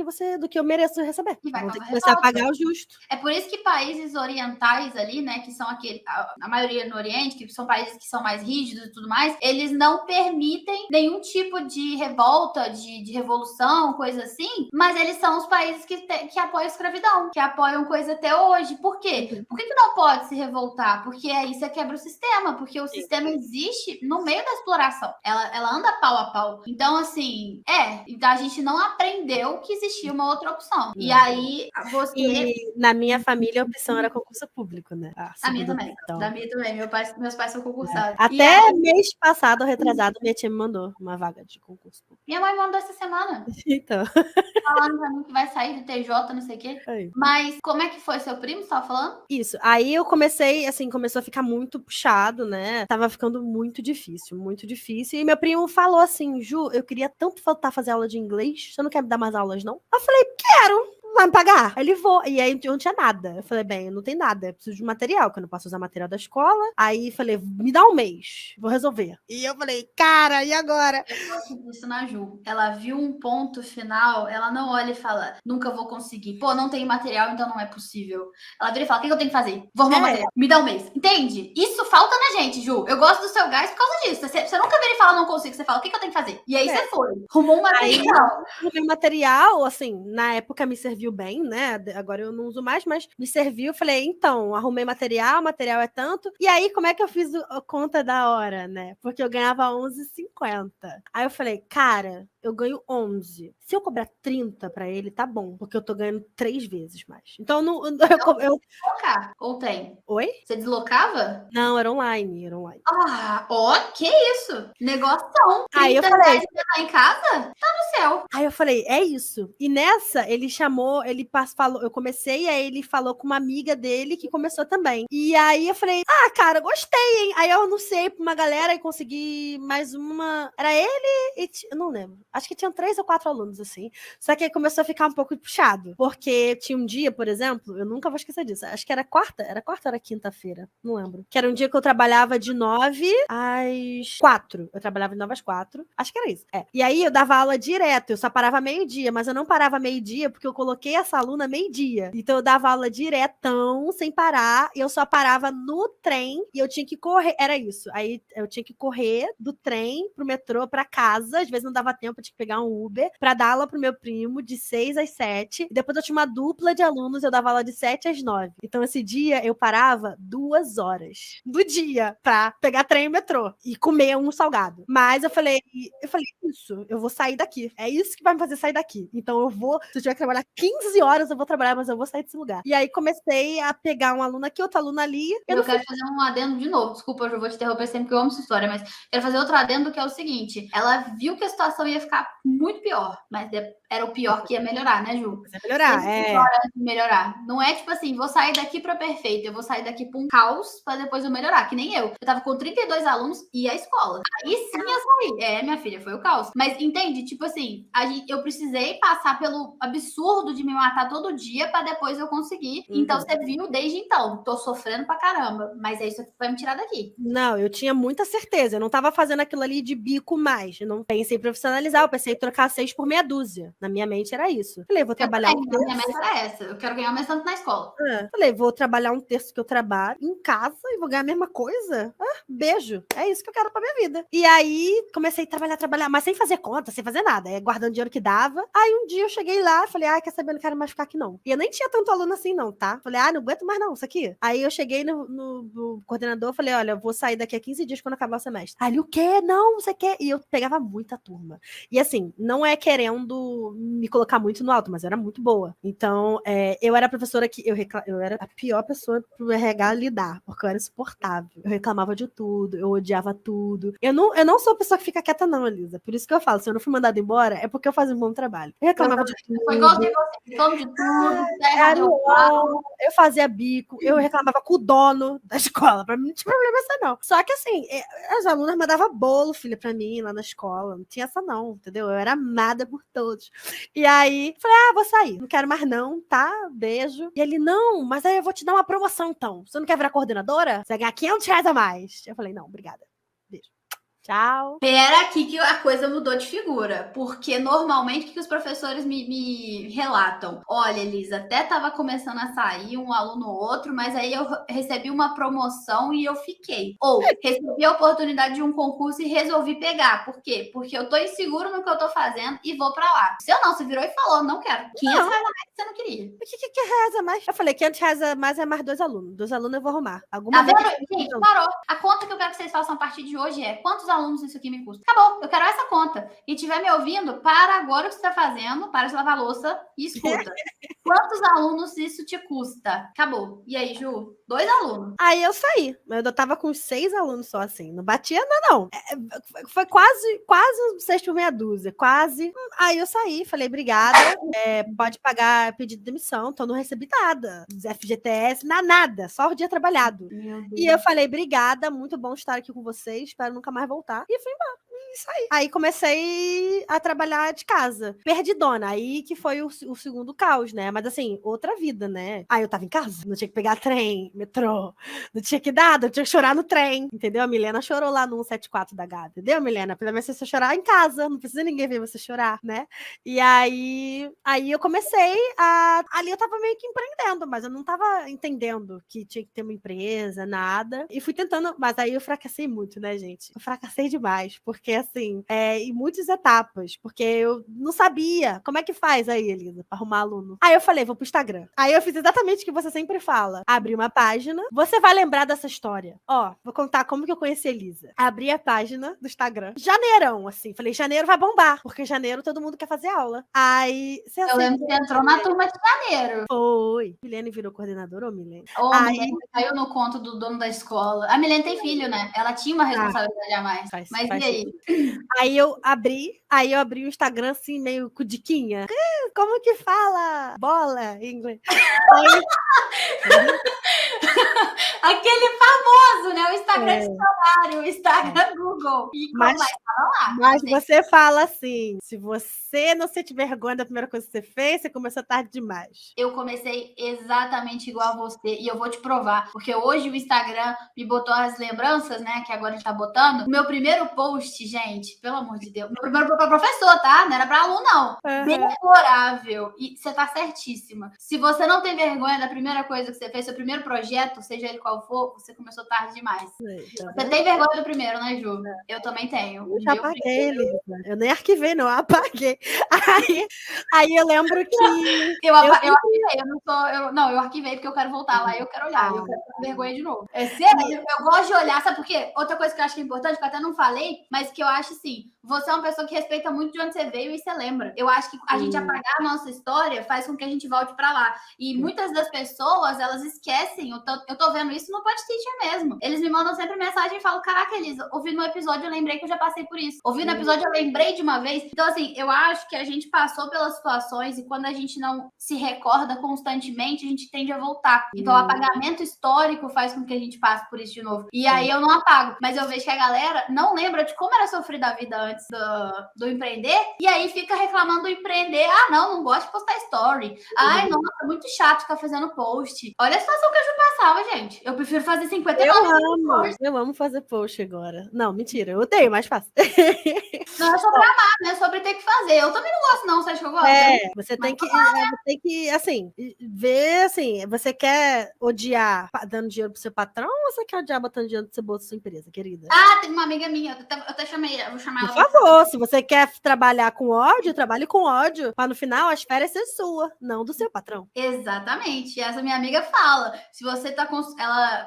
que eu mereço receber. E vai vão ter que causar começar a revolta. pagar o justo. É por isso que países orientais ali, né, que são a maioria no Oriente, que são países que são mais rígidos e tudo mais, eles não permitem nenhum tipo de revolta, de revolução, coisa assim, mas eles são os países que apoiam a escravidão, que apoiam coisa até hoje. Por quê? Por que não pode se revoltar? Porque aí você quebra o sistema, porque o sistema existe no meio da exploração. Ela anda pau a pau. Então, assim, então a gente não aprendeu que existia uma outra opção. E aí, você... E na minha família, a opção era concurso público, né? A minha também. Da minha também. Meus pais são concursados. Até mês passado, retrasado, minha tia me mandou uma vaga de concurso público. Minha mãe mandou essa semana. Então. Falando pra mim que vai sair do TJ, não sei o quê. Aí. Mas como é que foi? Seu primo estava falando? Isso. Aí eu comecei, assim, começou a ficar muito puxado, né? Tava ficando muito difícil, muito difícil. E meu primo falou assim, Ju, eu queria tanto voltar a fazer aula de inglês, você não quer me dar mais aulas, não? Eu falei, quero! vai me pagar? Aí ele, vou. E aí eu não tinha nada. Eu falei, bem, eu não tenho nada, eu preciso de material, que eu não posso usar material da escola. Aí falei, me dá um mês, vou resolver. E eu falei, cara, e agora? Eu gosto disso na Ju. Ela viu um ponto final, ela não olha e fala, nunca vou conseguir. Pô, não tem material, então não é possível. Ela vira e fala, o que eu tenho que fazer? Vou arrumar material. Me dá um mês. Entende? Isso falta na gente, Ju. Eu gosto do seu gás por causa disso. Você nunca vira e fala, não consigo. Você fala, o que eu tenho que fazer? E aí você foi. Arrumou um material. Aí, o material, assim, na época me serviu bem, né? Agora eu não uso mais, mas me serviu. Falei, então, arrumei material, o material é tanto. E aí, como é que eu fiz a conta da hora, né? Porque eu ganhava 11,50. Aí eu falei, cara, eu ganho 11. Se eu cobrar 30 pra ele, tá bom, porque eu tô ganhando 3 vezes mais. Então, Deslocar. Ou tem? Oi? Você deslocava? Não, era online, era online. Ah, ó, que isso? Negocião. Aí eu 30 falei, reais pra tá em casa? Tá no céu. Aí eu falei, é isso. E nessa, ele chamou, falou, eu comecei, aí ele falou com uma amiga dele que começou também. E aí eu falei, cara, gostei, hein? Aí eu anunciei pra uma galera e consegui mais uma. Era ele e eu não lembro. Acho que tinham 3 ou 4 alunos, assim. Só que aí começou a ficar um pouco puxado. Porque tinha um dia, por exemplo, eu nunca vou esquecer disso. Acho que era quarta ou era quinta-feira? Não lembro. Que era um dia que eu trabalhava de 9 às 4. Eu trabalhava de 9 às 4. Acho que era isso. É. E aí eu dava aula direto. Eu só parava meio-dia, mas eu não parava meio-dia porque eu coloquei essa aluna meio-dia. Então eu dava aula diretão, sem parar, e eu só parava no trem e eu tinha que correr. Era isso. Aí eu tinha que correr do trem pro metrô pra casa. Às vezes não dava tempo, eu tinha que pegar um Uber pra dar aula pro meu primo de 6 às 7. E depois eu tinha uma dupla de alunos, eu dava aula de 7 às 9. Então esse dia eu parava 2 horas do dia pra pegar trem e metrô e comer um salgado. Mas eu falei, isso, eu vou sair daqui. É isso que vai me fazer sair daqui. Então eu vou, se eu tiver que trabalhar 15 horas, eu vou trabalhar, mas eu vou sair desse lugar. E aí comecei a pegar um aluno aqui, outro aluno ali. Eu quero fazer um adendo de novo. Desculpa, eu vou te interromper sempre que eu amo essa história, mas quero fazer outro adendo que é o seguinte: ela viu que a situação ia ficar muito pior, mas era o pior que ia melhorar, né, Ju? Vai melhorar, melhorar. Não é tipo assim, vou sair daqui para perfeito, eu vou sair daqui para um caos para depois eu melhorar, que nem eu. Eu tava com 32 alunos e a escola. Aí sim eu saí. É, minha filha, foi o caos. Mas entende? Tipo assim, eu precisei passar pelo absurdo de me matar todo dia para depois eu conseguir. Então você viu desde então. Tô sofrendo pra caramba, mas é isso que vai me tirar daqui. Não, eu tinha muita certeza. Eu não tava fazendo aquilo ali de bico mais. Eu não pensei em profissionalizar, eu pensei em trocar 6 por meia dúzia. Na minha mente era isso. Falei, vou trabalhar um terço. Minha meta era essa. Eu quero ganhar mais tanto na escola. Falei, vou trabalhar um terço que eu trabalho em casa e vou ganhar a mesma coisa. Beijo. É isso que eu quero pra minha vida. E aí, comecei a trabalhar, mas sem fazer conta, sem fazer nada. Guardando dinheiro que dava. Aí um dia eu cheguei lá, falei, quer saber, não quero mais ficar aqui não. E eu nem tinha tanto aluno assim não, tá? Falei, não aguento mais não, isso aqui. Aí eu cheguei no coordenador, falei, olha, eu vou sair daqui a 15 dias quando acabar o semestre. Aí ele, o quê? Não, você quer? E eu pegava muita turma. E assim, não é querendo me colocar muito no alto, mas eu era muito boa. Então, eu era a professora que eu era a pior pessoa pro RH lidar, porque eu era insuportável. Eu reclamava de tudo, eu odiava tudo. Eu não sou a pessoa que fica quieta não, Elisa. Por isso que eu falo, se eu não fui mandada embora, é porque eu fazia um bom trabalho. Eu reclamava de tudo. Foi igualzinho você, reclamo de tudo, eu fazia bico, eu reclamava com o dono da escola. Pra mim não tinha problema essa não. Só que assim, as alunas mandavam bolo, filha, pra mim lá na escola. Não tinha essa não, entendeu? Eu era amada por todos. E aí, falei, vou sair. Não quero mais não, tá? Beijo. E ele, não, mas aí eu vou te dar uma promoção então. Você não quer virar coordenadora? Você vai ganhar 500 reais a mais. Eu falei, não, obrigada. Beijo. Tchau. Pera aqui que a coisa mudou de figura, porque normalmente o que os professores me relatam? Olha, Elisa, até estava começando a sair um aluno ou outro, mas aí eu recebi uma promoção e eu fiquei. Ou recebi a oportunidade de um concurso e resolvi pegar. Por quê? Porque eu tô inseguro no que eu tô fazendo e vou pra lá. Se eu não, você virou e falou, não quero. 500 reais a mais que você não queria. O que reais a mais? Eu falei, 500 reais a mais é mais 2 alunos. 2 alunos eu vou arrumar. Tá vendo? Gente, parou. A conta que eu quero que vocês façam a partir de hoje é quantos alunos isso aqui me custa? Acabou, eu quero essa conta. E estiver me ouvindo, para agora o que você está fazendo, para de lavar louça e escuta. Quantos alunos isso te custa? Acabou. E aí, Ju? 2 alunos. Aí eu saí. Eu tava com 6 alunos só, assim. Não batia não. Foi quase um 6 por meia dúzia. Quase. Aí eu saí, falei, obrigada. Pode pagar pedido de demissão. Então não recebi nada. FGTS, nada. Só o dia trabalhado. E eu falei, obrigada. Muito bom estar aqui com vocês. Espero nunca mais voltar. E fui embora. isso aí. Aí comecei a trabalhar de casa. Perdidona. Aí que foi o segundo caos, né? Mas assim, outra vida, né? Aí eu tava em casa, não tinha que pegar trem, metrô, não tinha que nada, eu tinha que chorar no trem, entendeu? A Milena chorou lá no 174 da Gabi, entendeu, Milena? Pelo menos você chorar em casa, não precisa ninguém ver você chorar, né? E aí eu comecei ali eu tava meio que empreendendo, mas eu não tava entendendo que tinha que ter uma empresa, nada. E fui tentando, mas aí eu fracassei muito, né, gente? Eu fracassei demais, porque assim, em muitas etapas, porque eu não sabia como é que faz aí, Elisa, pra arrumar aluno. Aí eu falei, vou pro Instagram. Aí eu fiz exatamente o que você sempre fala. Abri uma página, você vai lembrar dessa história. Ó, vou contar como que eu conheci a Elisa. Abri a página do Instagram. Janeirão, assim. Falei, janeiro vai bombar, porque em janeiro todo mundo quer fazer aula. Aí, você Eu lembro que você entrou na turma de janeiro. Foi. Milene virou coordenadora ou Milene? A Milene caiu no conto do dono da escola. A Milene tem filho, né? Ela tinha uma responsabilidade a mais. Mas e aí? Aí eu abri o Instagram assim, meio com diquinha. Como que fala? Bola em inglês. Aquele famoso, né? O Instagram dicionário, o Instagram Google. E mas tava lá. Mas você fala assim, se você não sentir vergonha da primeira coisa que você fez, você começou tarde demais. Eu comecei exatamente igual a você e eu vou te provar, porque hoje o Instagram me botou as lembranças, né, que agora ele tá botando. O meu primeiro post, gente, pelo amor de Deus, meu primeiro pra professor, tá? Não era pra aluno, não. Memorável. E você tá certíssima. Se você não tem vergonha da primeira coisa que você fez, seu primeiro projeto, seja ele qual for, você começou tarde demais. Você tem vergonha do primeiro, né, Ju? Eu também tenho. Eu já apaguei, Elisa. Eu nem arquivei, não, eu apaguei. Aí eu lembro que... Eu arquivei, eu arquivei porque eu quero voltar lá e eu quero olhar, eu quero ter vergonha de novo. É sério, eu gosto de olhar, sabe por quê? Outra coisa que eu acho que é importante, que eu até não falei, mas que eu acho assim, você é uma pessoa que respeita muito de onde você veio e você lembra. Eu acho que a gente apagar a nossa história faz com que a gente volte pra lá. E muitas das pessoas, elas esquecem, eu tô vendo isso no podcast mesmo. Eles me mandam sempre mensagem e falam, caraca, Elisa, ouvi no episódio, eu lembrei que eu já passei por isso. Ouvi no episódio, eu lembrei de uma vez. Então, assim, eu acho que a gente passou pelas situações e quando a gente não se recorda constantemente, a gente tende a voltar. Então, o apagamento histórico faz com que a gente passe por isso de novo. E aí eu não apago, mas eu vejo que a galera não lembra de como era sofrida a vida antes do empreender, e aí fica reclamando do empreender. Ah, não gosto de postar story. Ai, nossa, é muito chato ficar fazendo post. Olha a situação que a Ju passava, gente. Eu prefiro fazer 59 Eu amo fazer post agora. Não, mentira, eu odeio, mas faço. Não é sobre amar, né? É sobre ter que fazer. Eu também não gosto, não. Você acha que eu gosto? Você tem que, assim, ver, assim, você quer odiar dando dinheiro pro seu patrão ou você quer odiar botando dinheiro no seu bolso da sua empresa, querida? Ah, tem uma amiga minha, eu até chamei, eu vou chamar ela. Por favor, se você quer trabalhar com ódio, trabalhe com ódio, para no final as férias ser sua, não do seu patrão. Exatamente. E essa minha amiga fala, se você tá com...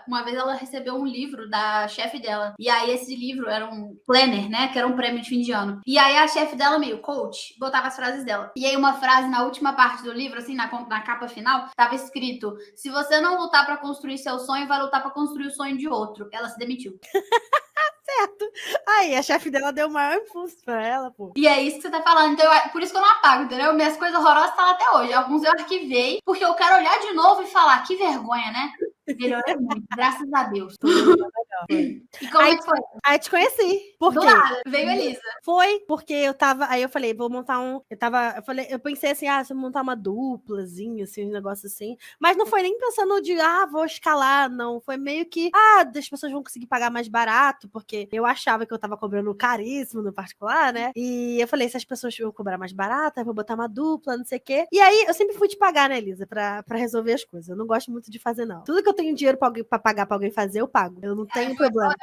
uma vez ela recebeu um livro da chefe dela, e aí esse livro era um planner, né, que era um prêmio de fim de ano. E aí a chefe dela, meio coach, botava as frases dela. E aí uma frase na última parte do livro, assim, na capa final, tava escrito, se você não lutar para construir seu sonho, vai lutar para construir o sonho de outro. Ela se demitiu. Certo. Aí, a chefe dela deu o maior impulso pra ela, pô. E é isso que você tá falando. Então, por isso que eu não apago, entendeu? Minhas coisas horrorosas estão até hoje. Alguns eu arquivei, porque eu quero olhar de novo e falar, que vergonha, né? Melhorei muito, graças a Deus. E como é que foi? Aí te conheci. Por quê? Veio a Elisa. Foi porque eu tava... Aí eu falei, vou montar um... Eu pensei assim, se eu montar uma duplazinha, assim, um negócio assim. Mas não foi nem pensando de, vou escalar, não. Foi meio que, as pessoas vão conseguir pagar mais barato, porque eu achava que eu tava cobrando caríssimo no particular, né? E eu falei, se as pessoas vão cobrar mais barato, eu vou botar uma dupla, não sei o quê. E aí, eu sempre fui te pagar, né, Elisa? Pra resolver as coisas. Eu não gosto muito de fazer, não. Tudo que eu tenho dinheiro pra pagar pra alguém fazer, eu pago. Eu não tenho problema.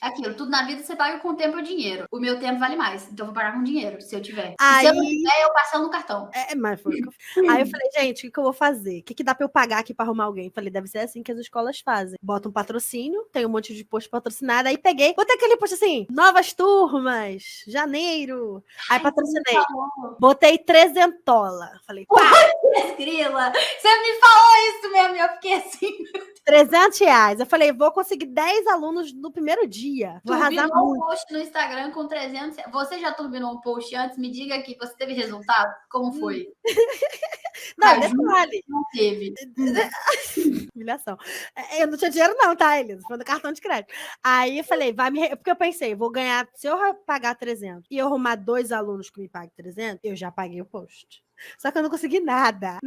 Aquilo, tudo na vida você paga com tempo ou dinheiro. O meu tempo vale mais, então eu vou pagar com dinheiro, se eu tiver. Se eu não tiver, eu passo no cartão. Mas foi. Aí eu falei, gente, o que eu vou fazer? O que dá pra eu pagar aqui pra arrumar alguém? Falei, deve ser assim que as escolas fazem. Bota um patrocínio, tem um monte de post patrocinado, aí peguei, botei aquele post assim, novas turmas, janeiro. Aí patrocinei. Botei 300. Falei, pá! Grila, você me falou isso mesmo, eu fiquei assim, meu Deus. R$300. Eu falei, vou conseguir 10 alunos no primeiro dia. Vou arrasar Turbinou muito. um post no Instagram com 300. Você já turbinou um post antes? Me diga aqui, você teve resultado? Como foi? Não, detalhe. Não teve. Humilhação. Eu não tinha dinheiro não, tá, Elisa? Foi no cartão de crédito. Aí eu falei, porque eu pensei, vou ganhar, se eu pagar 300 e eu arrumar 2 alunos que me paguem 300, eu já paguei o post. Só que eu não consegui nada,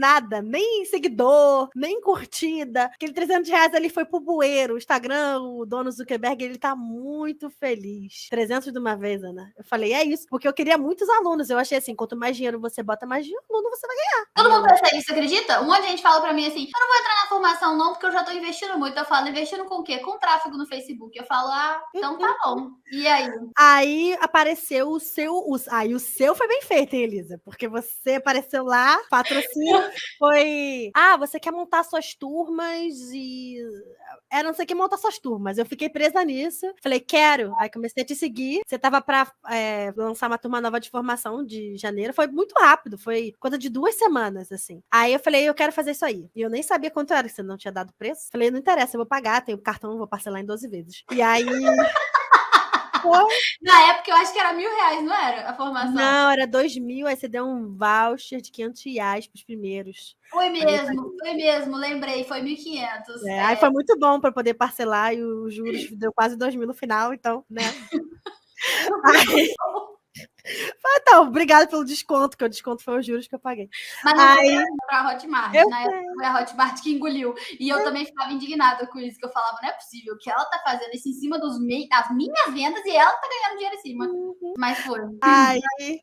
nem seguidor, nem curtida. Aquele R$300 ali foi pro bueiro. O Instagram, o dono Zuckerberg, ele tá muito feliz. 300 de uma vez, Ana. Eu falei, é isso, porque eu queria muitos alunos. Eu achei assim, quanto mais dinheiro você bota, mais aluno você vai ganhar. Todo mundo pensa isso, acredita? Um monte de gente fala pra mim assim, eu não vou entrar na formação não, porque eu já tô investindo muito. Eu falo, investindo com o quê? Com tráfego no Facebook. Eu falo, então tá bom. E aí? Aí apareceu o seu. Aí o seu foi bem feito, hein, Elisa? Porque você apareceu lá, patrocínio foi. Você quer montar suas turmas e. Era não sei o que montar suas turmas. Eu fiquei presa nisso. Falei, quero. Aí comecei a te seguir. Você tava pra lançar uma turma nova de formação de janeiro. Foi muito rápido. Foi coisa de 2 semanas, assim. Aí eu falei, eu quero fazer isso aí. E eu nem sabia quanto era, você não tinha dado preço. Falei, não interessa, eu vou pagar. Tenho cartão, vou parcelar em 12 vezes. E aí. Na época eu acho que era R$1.000, não era a formação? Não, era 2.000, aí você deu um voucher de R$500 pros primeiros. Foi mesmo, lembrei, foi 1.500. Aí foi muito bom para poder parcelar e os juros deu quase 2.000 no final, então, né? Então, obrigada pelo desconto, que o desconto foi os juros que eu paguei. Mas não foi pra Hotmart, na época foi a Hotmart que engoliu. E eu também ficava indignada com isso, que eu falava, não é possível que ela tá fazendo isso em cima das minhas vendas e ela tá ganhando dinheiro em cima. Mas foi.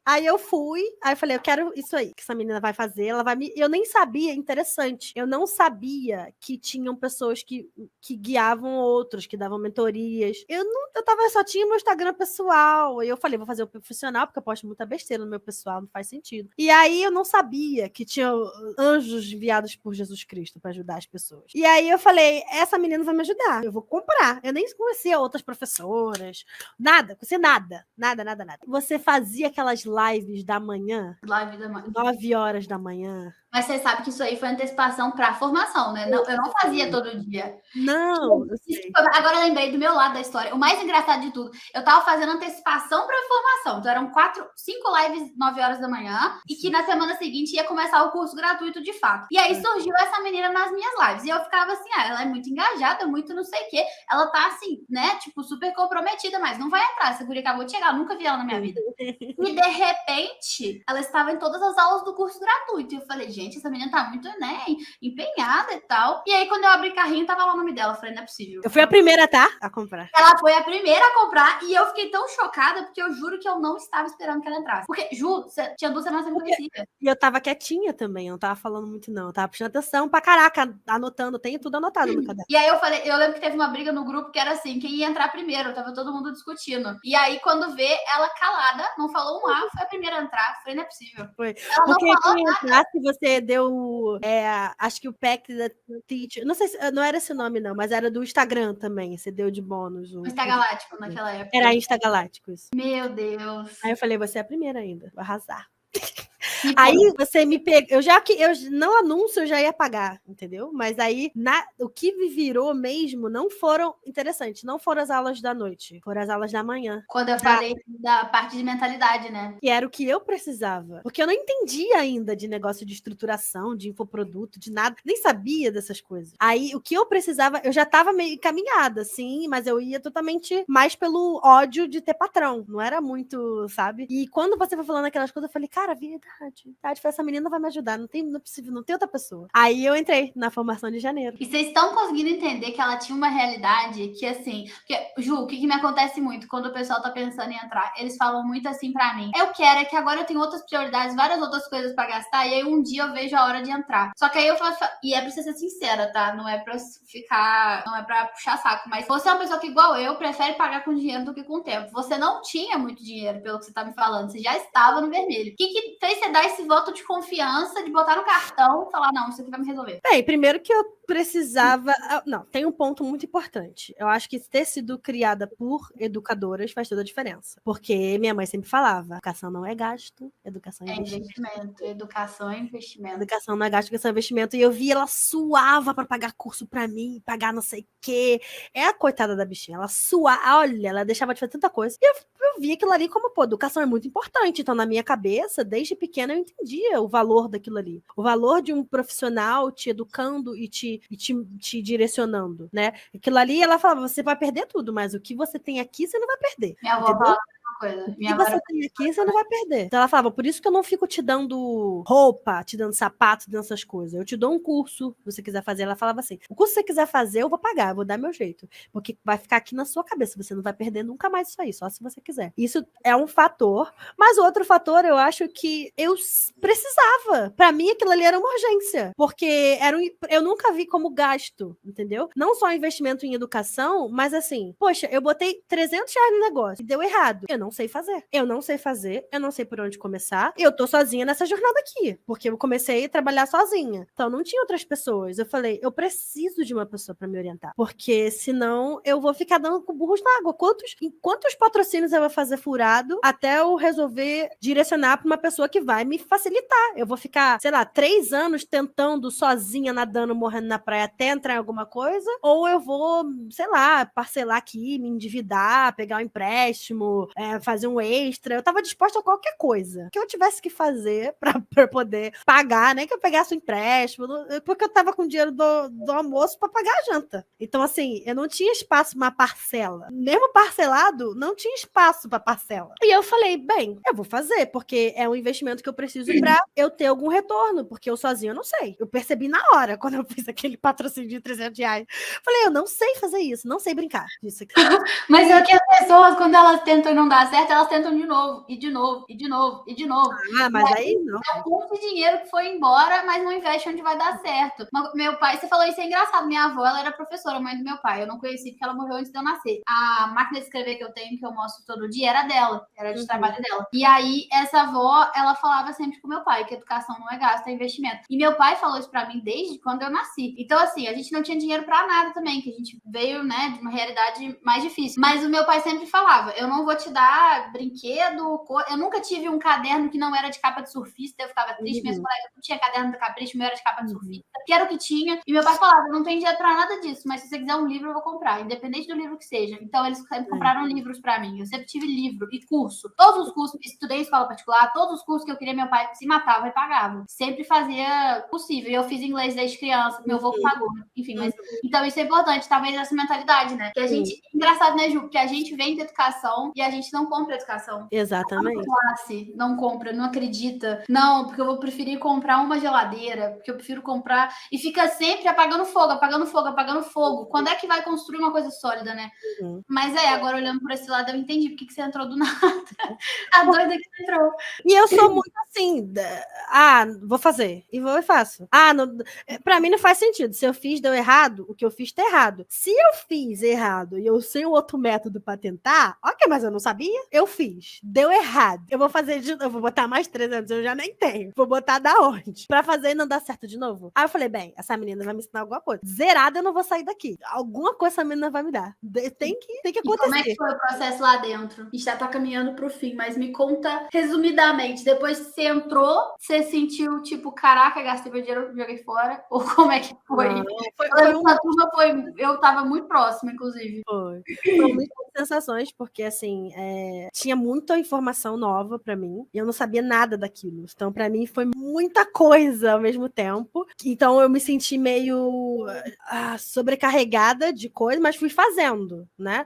Aí eu fui, aí eu falei, eu quero isso aí, que essa menina vai fazer, ela vai me... Eu nem sabia, interessante, eu não sabia que tinham pessoas que guiavam outros, que davam mentorias. Só tinha meu Instagram pessoal, e eu falei, vou fazer o profissional, porque eu posto muita besteira no meu pessoal, não faz sentido. E aí eu não sabia que tinha anjos enviados por Jesus Cristo para ajudar as pessoas. E aí eu falei, essa menina vai me ajudar, eu vou comprar. Eu nem conhecia outras professoras, nada, conhecia nada. Você fazia aquelas lives da manhã? 9 horas da manhã. Mas você sabe que isso aí foi antecipação para a formação, né? Não, eu não fazia todo dia. Não, eu sei. Agora eu lembrei do meu lado da história. O mais engraçado de tudo, eu tava fazendo antecipação para a formação. Então eram 5 lives 9 horas da manhã e que na semana seguinte ia começar o curso gratuito de fato. E aí surgiu essa menina nas minhas lives. E eu ficava assim, ela é muito engajada, muito não sei o quê. Ela tá assim, né? Tipo, super comprometida, mas não vai entrar. Essa guria acabou de chegar, eu nunca vi ela na minha vida. E de repente, ela estava em todas as aulas do curso gratuito. E eu falei, gente, essa menina tá muito, né, empenhada e tal. E aí, quando eu abri carrinho, tava lá o nome dela. Eu falei, não é possível. Eu fui a primeira, tá? A comprar. Ela foi a primeira a comprar e eu fiquei tão chocada porque eu juro que eu não estava esperando que ela entrasse. Porque, Ju, tinha 2 semanas que eu não conhecia. E eu tava quietinha também, eu não tava falando muito, não. Eu tava prestando atenção pra caraca, anotando, tenho tudo anotado no caderno. E aí eu falei, eu lembro que teve uma briga no grupo que era assim, quem ia entrar primeiro, tava todo mundo discutindo. E aí, quando vê, ela calada, não falou um A, foi a primeira a entrar. Eu falei, não é possível. Foi. Ela porque não falou nada. Você deu, acho que o pack da Teacher, não sei se, não era esse nome não, mas era do Instagram também, você deu de bônus. O Instagaláctico naquela época. Era Instagaláctico, isso. Meu Deus. Aí eu falei, você é a primeira ainda, vou arrasar. Aí você me pegou, eu não anúncio, eu já ia pagar, entendeu? Mas aí o que me virou mesmo não foram interessantes, não foram as aulas da noite, foram as aulas da manhã. Quando eu falei da parte de mentalidade, né? Que era o que eu precisava, porque eu não entendia ainda de negócio de estruturação, de infoproduto, de nada, nem sabia dessas coisas. Aí o que eu precisava, eu já estava meio encaminhada, assim, mas eu ia totalmente mais pelo ódio de ter patrão, não era muito, sabe? E quando você foi falando aquelas coisas, eu falei, cara, verdade, essa menina vai me ajudar, não é possível, não tem outra pessoa. Aí eu entrei na formação de janeiro. E vocês estão conseguindo entender que ela tinha uma realidade que, assim, porque, Ju, o que me acontece muito quando o pessoal tá pensando em entrar? Eles falam muito assim pra mim, eu quero, é que agora eu tenho outras prioridades, várias outras coisas pra gastar, e aí um dia eu vejo a hora de entrar. Só que aí eu faço, e é pra ser sincera, tá? Não é pra ficar, não é pra puxar saco, mas você é uma pessoa que, igual eu, prefere pagar com dinheiro do que com tempo. Você não tinha muito dinheiro, pelo que você tá me falando, você já estava no vermelho. O que fez você você dar esse voto de confiança, de botar no cartão e falar, não, isso aqui vai me resolver? Bem, primeiro que eu precisava... Não, tem um ponto muito importante. Eu acho que ter sido criada por educadoras faz toda a diferença. Porque minha mãe sempre falava, educação não é gasto, educação é investimento. Educação é investimento. Educação não é gasto, educação é investimento. E eu vi ela suava pra pagar curso pra mim, pagar não sei o quê. É a coitada da bichinha, ela suava, olha, ela deixava de fazer tanta coisa. E eu vi aquilo ali como, pô, educação é muito importante. Então, na minha cabeça, desde pequena, eu entendia o valor daquilo ali. O valor de um profissional te educando e te direcionando, né? Aquilo ali, ela falava, você vai perder tudo, mas o que você tem aqui, você não vai perder. Minha avó falava a mesma coisa. O que você tem aqui, você não vai perder. Então ela falava, por isso que eu não fico te dando roupa, te dando sapato, te dando essas coisas. Eu te dou um curso, se você quiser fazer. Ela falava assim, o curso que você quiser fazer, eu vou pagar, eu vou dar meu jeito. Porque vai ficar aqui na sua cabeça, você não vai perder nunca mais isso aí, só se você quiser. Isso é um fator. Mas o outro fator, eu acho que eu precisava. Pra mim, aquilo ali era uma urgência. Porque eu nunca vi como gasto, entendeu? Não só investimento em educação, mas assim, poxa, eu botei R$300 no negócio e deu errado. Eu não sei fazer. Eu não sei por onde começar. Eu tô sozinha nessa jornada aqui, porque eu comecei a trabalhar sozinha. Então não tinha outras pessoas. Eu falei, eu preciso de uma pessoa pra me orientar, porque senão eu vou ficar dando com burros na água. Quantos patrocínios eu vou fazer furado até eu resolver direcionar pra uma pessoa que vai me facilitar? Eu vou ficar, sei lá, 3 anos tentando sozinha, nadando, morrendo na praia até entrar em alguma coisa, ou eu vou, sei lá, parcelar aqui, me endividar, pegar um empréstimo, fazer um extra. Eu tava disposta a qualquer coisa que eu tivesse que fazer pra poder pagar, nem que eu pegasse um empréstimo, porque eu tava com o dinheiro do almoço pra pagar a janta. Então, assim, eu não tinha espaço pra uma parcela. Mesmo parcelado, não tinha espaço pra parcela. E eu falei, bem, eu vou fazer, porque é um investimento que eu preciso pra eu ter algum retorno, porque eu sozinho eu não sei. Eu percebi na hora, quando eu fiz aquele patrocínio de R$300. Falei, eu não sei fazer isso, não sei brincar disso aqui. Mas é que as pessoas, quando elas tentam e não dá certo, elas tentam de novo, e de novo, e de novo, e de novo. Ah, mas aí não. É um monte de dinheiro que foi embora, mas não investe onde vai dar certo. Meu pai, você falou isso, é engraçado. Minha avó, ela era professora, mãe do meu pai. Eu não conheci porque ela morreu antes de eu nascer. A máquina de escrever que eu tenho, que eu mostro todo dia, era dela. Era de trabalho dela. E aí, essa avó, ela falava sempre com meu pai que educação não é gasto, é investimento. E meu pai falou isso pra mim desde quando eu nasci. Então, assim, a gente não tinha dinheiro pra nada também, que a gente veio, né, de uma realidade mais difícil. Mas o meu pai sempre falava, eu não vou te dar brinquedo, eu nunca tive um caderno que não era de capa de surfista, eu ficava triste, minhas colegas não tinha caderno do Capricho, meu era de capa de surfista, que era o que tinha. E meu pai falava, eu não tenho dinheiro pra nada disso, mas se você quiser um livro, eu vou comprar, independente do livro que seja. Então, eles sempre compraram livros pra mim. Eu sempre tive livro e curso. Todos os cursos, estudei em escola particular, todos os cursos que eu queria, meu pai se matava e pagava. Sempre fazia possível. E eu fiz inglês desde criança, meu avô pagou. Enfim, mas... Então, isso é importante, talvez essa mentalidade, né? Que a gente... Engraçado, né, Ju? Porque a gente vem da educação e a gente não compra educação. Exatamente. Classe, não compra, não acredita. Não, porque eu vou preferir comprar uma geladeira, porque eu prefiro comprar... E fica sempre apagando fogo, apagando fogo, apagando fogo. Quando é que vai construir uma coisa sólida, né? Mas agora olhando por esse lado, eu entendi porque que você entrou do nada. A doida que entrou. E eu sou muito assim, vou fazer, e vou e faço. Pra mim não faz sentido. Se eu fiz, deu errado, o que eu fiz tá errado. Se eu fiz errado e eu sei um outro método pra tentar, ok, mas eu não sabia, eu fiz, deu errado. Eu vou fazer de novo, vou botar mais 300, eu já nem tenho. Vou botar da onde? Pra fazer e não dar certo de novo. Aí eu falei, bem, essa menina vai me ensinar alguma coisa. Zerada eu não vou sair daqui. Alguma coisa essa menina vai me dar. Tem que acontecer. E como é que foi o processo lá dentro? A gente já tá caminhando pro fim, mas me conta resumidamente. Depois que você entrou, você sentiu tipo, caraca, gastei meu dinheiro, joguei fora? Ou como é que foi? Eu tava muito próxima, inclusive. Foi muitas sensações, porque assim, tinha muita informação nova pra mim, e eu não sabia nada daquilo. Então, pra mim, foi muita coisa ao mesmo tempo. Então, eu me senti meio sobrecarregada de coisa, mas fui fazendo, né?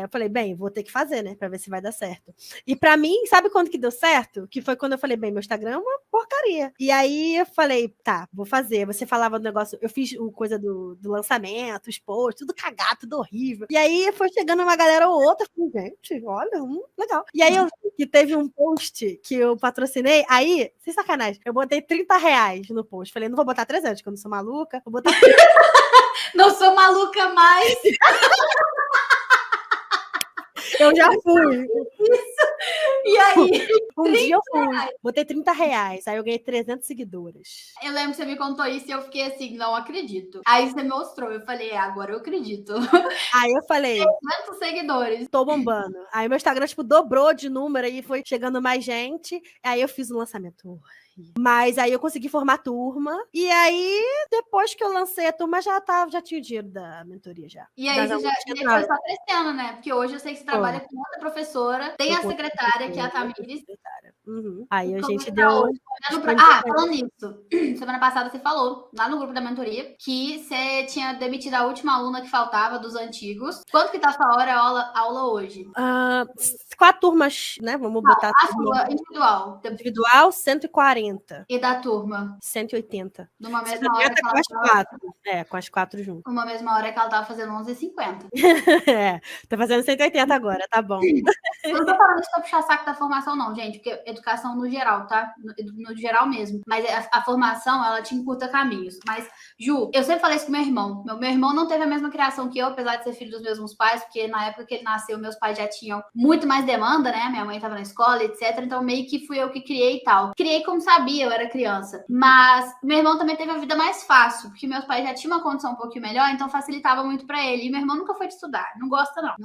Eu falei, bem, vou ter que fazer, né? Pra ver se vai dar certo. E pra mim, sabe quando que deu certo? Que foi quando eu falei, bem, meu Instagram é uma porcaria. E aí, eu falei, tá, vou fazer. Você falava do negócio, eu fiz coisa do lançamento, os posts, tudo cagado, tudo horrível. E aí, foi chegando uma galera ou outra, falei, gente, olha, legal. E aí, eu vi que teve um post que eu patrocinei, aí, sem sacanagem, eu botei R$30 no post. Falei, não vou botar 300, porque eu não sou maluca, vou botar... Não sou maluca mais. Eu já fui. E aí, Um dia eu fui, botei R$30, aí eu ganhei 300 seguidoras. eu lembro que você me contou isso e eu fiquei assim, não acredito. Aí você mostrou, eu falei, agora eu acredito. Aí eu falei, 300 seguidores. tô bombando. Aí meu Instagram, tipo, dobrou de número, aí foi chegando mais gente. Aí eu fiz o lançamento. Mas aí eu consegui formar a turma. E aí, depois que eu lancei a turma, já tinha o dinheiro da mentoria já. E aí Das você já alunas e que aí foi entraram. só crescendo, né? Porque hoje eu sei que você trabalha com outra professora, tem Tô a com outra secretária, que é a professora, Tamires. Uhum. Aí a Como gente que tá deu. hoje? Falando nisso, semana passada você falou, lá no grupo da mentoria, que você tinha demitido a última aluna que faltava dos antigos. Quanto que tá a sua aula hoje? 4 turmas, né? Vamos Não, botar a turma sua individual. individual, 140. E da turma? 180. Numa mesma hora 180 que com ela as tava. 4. É, com as 4 juntas. Uma mesma hora que ela tava fazendo 11h50. É, tô fazendo 180 agora, tá bom. Eu não tô falando isso pra puxar saco da formação, não, gente, porque educação no geral, tá? No geral mesmo. Mas a formação, ela te encurta caminhos. Mas, Ju, eu sempre falei isso com meu irmão. Meu irmão não teve a mesma criação que eu, apesar de ser filho dos mesmos pais, porque na época que ele nasceu, meus pais já tinham muito mais demanda, né? Minha mãe tava na escola, etc. Então, meio que fui eu que criei e tal. Criei como sabia, eu era criança. Mas meu irmão também teve a vida mais fácil, porque meus pais já tinham uma condição um pouquinho melhor, então facilitava muito pra ele. E meu irmão nunca foi de estudar, não gosta, não.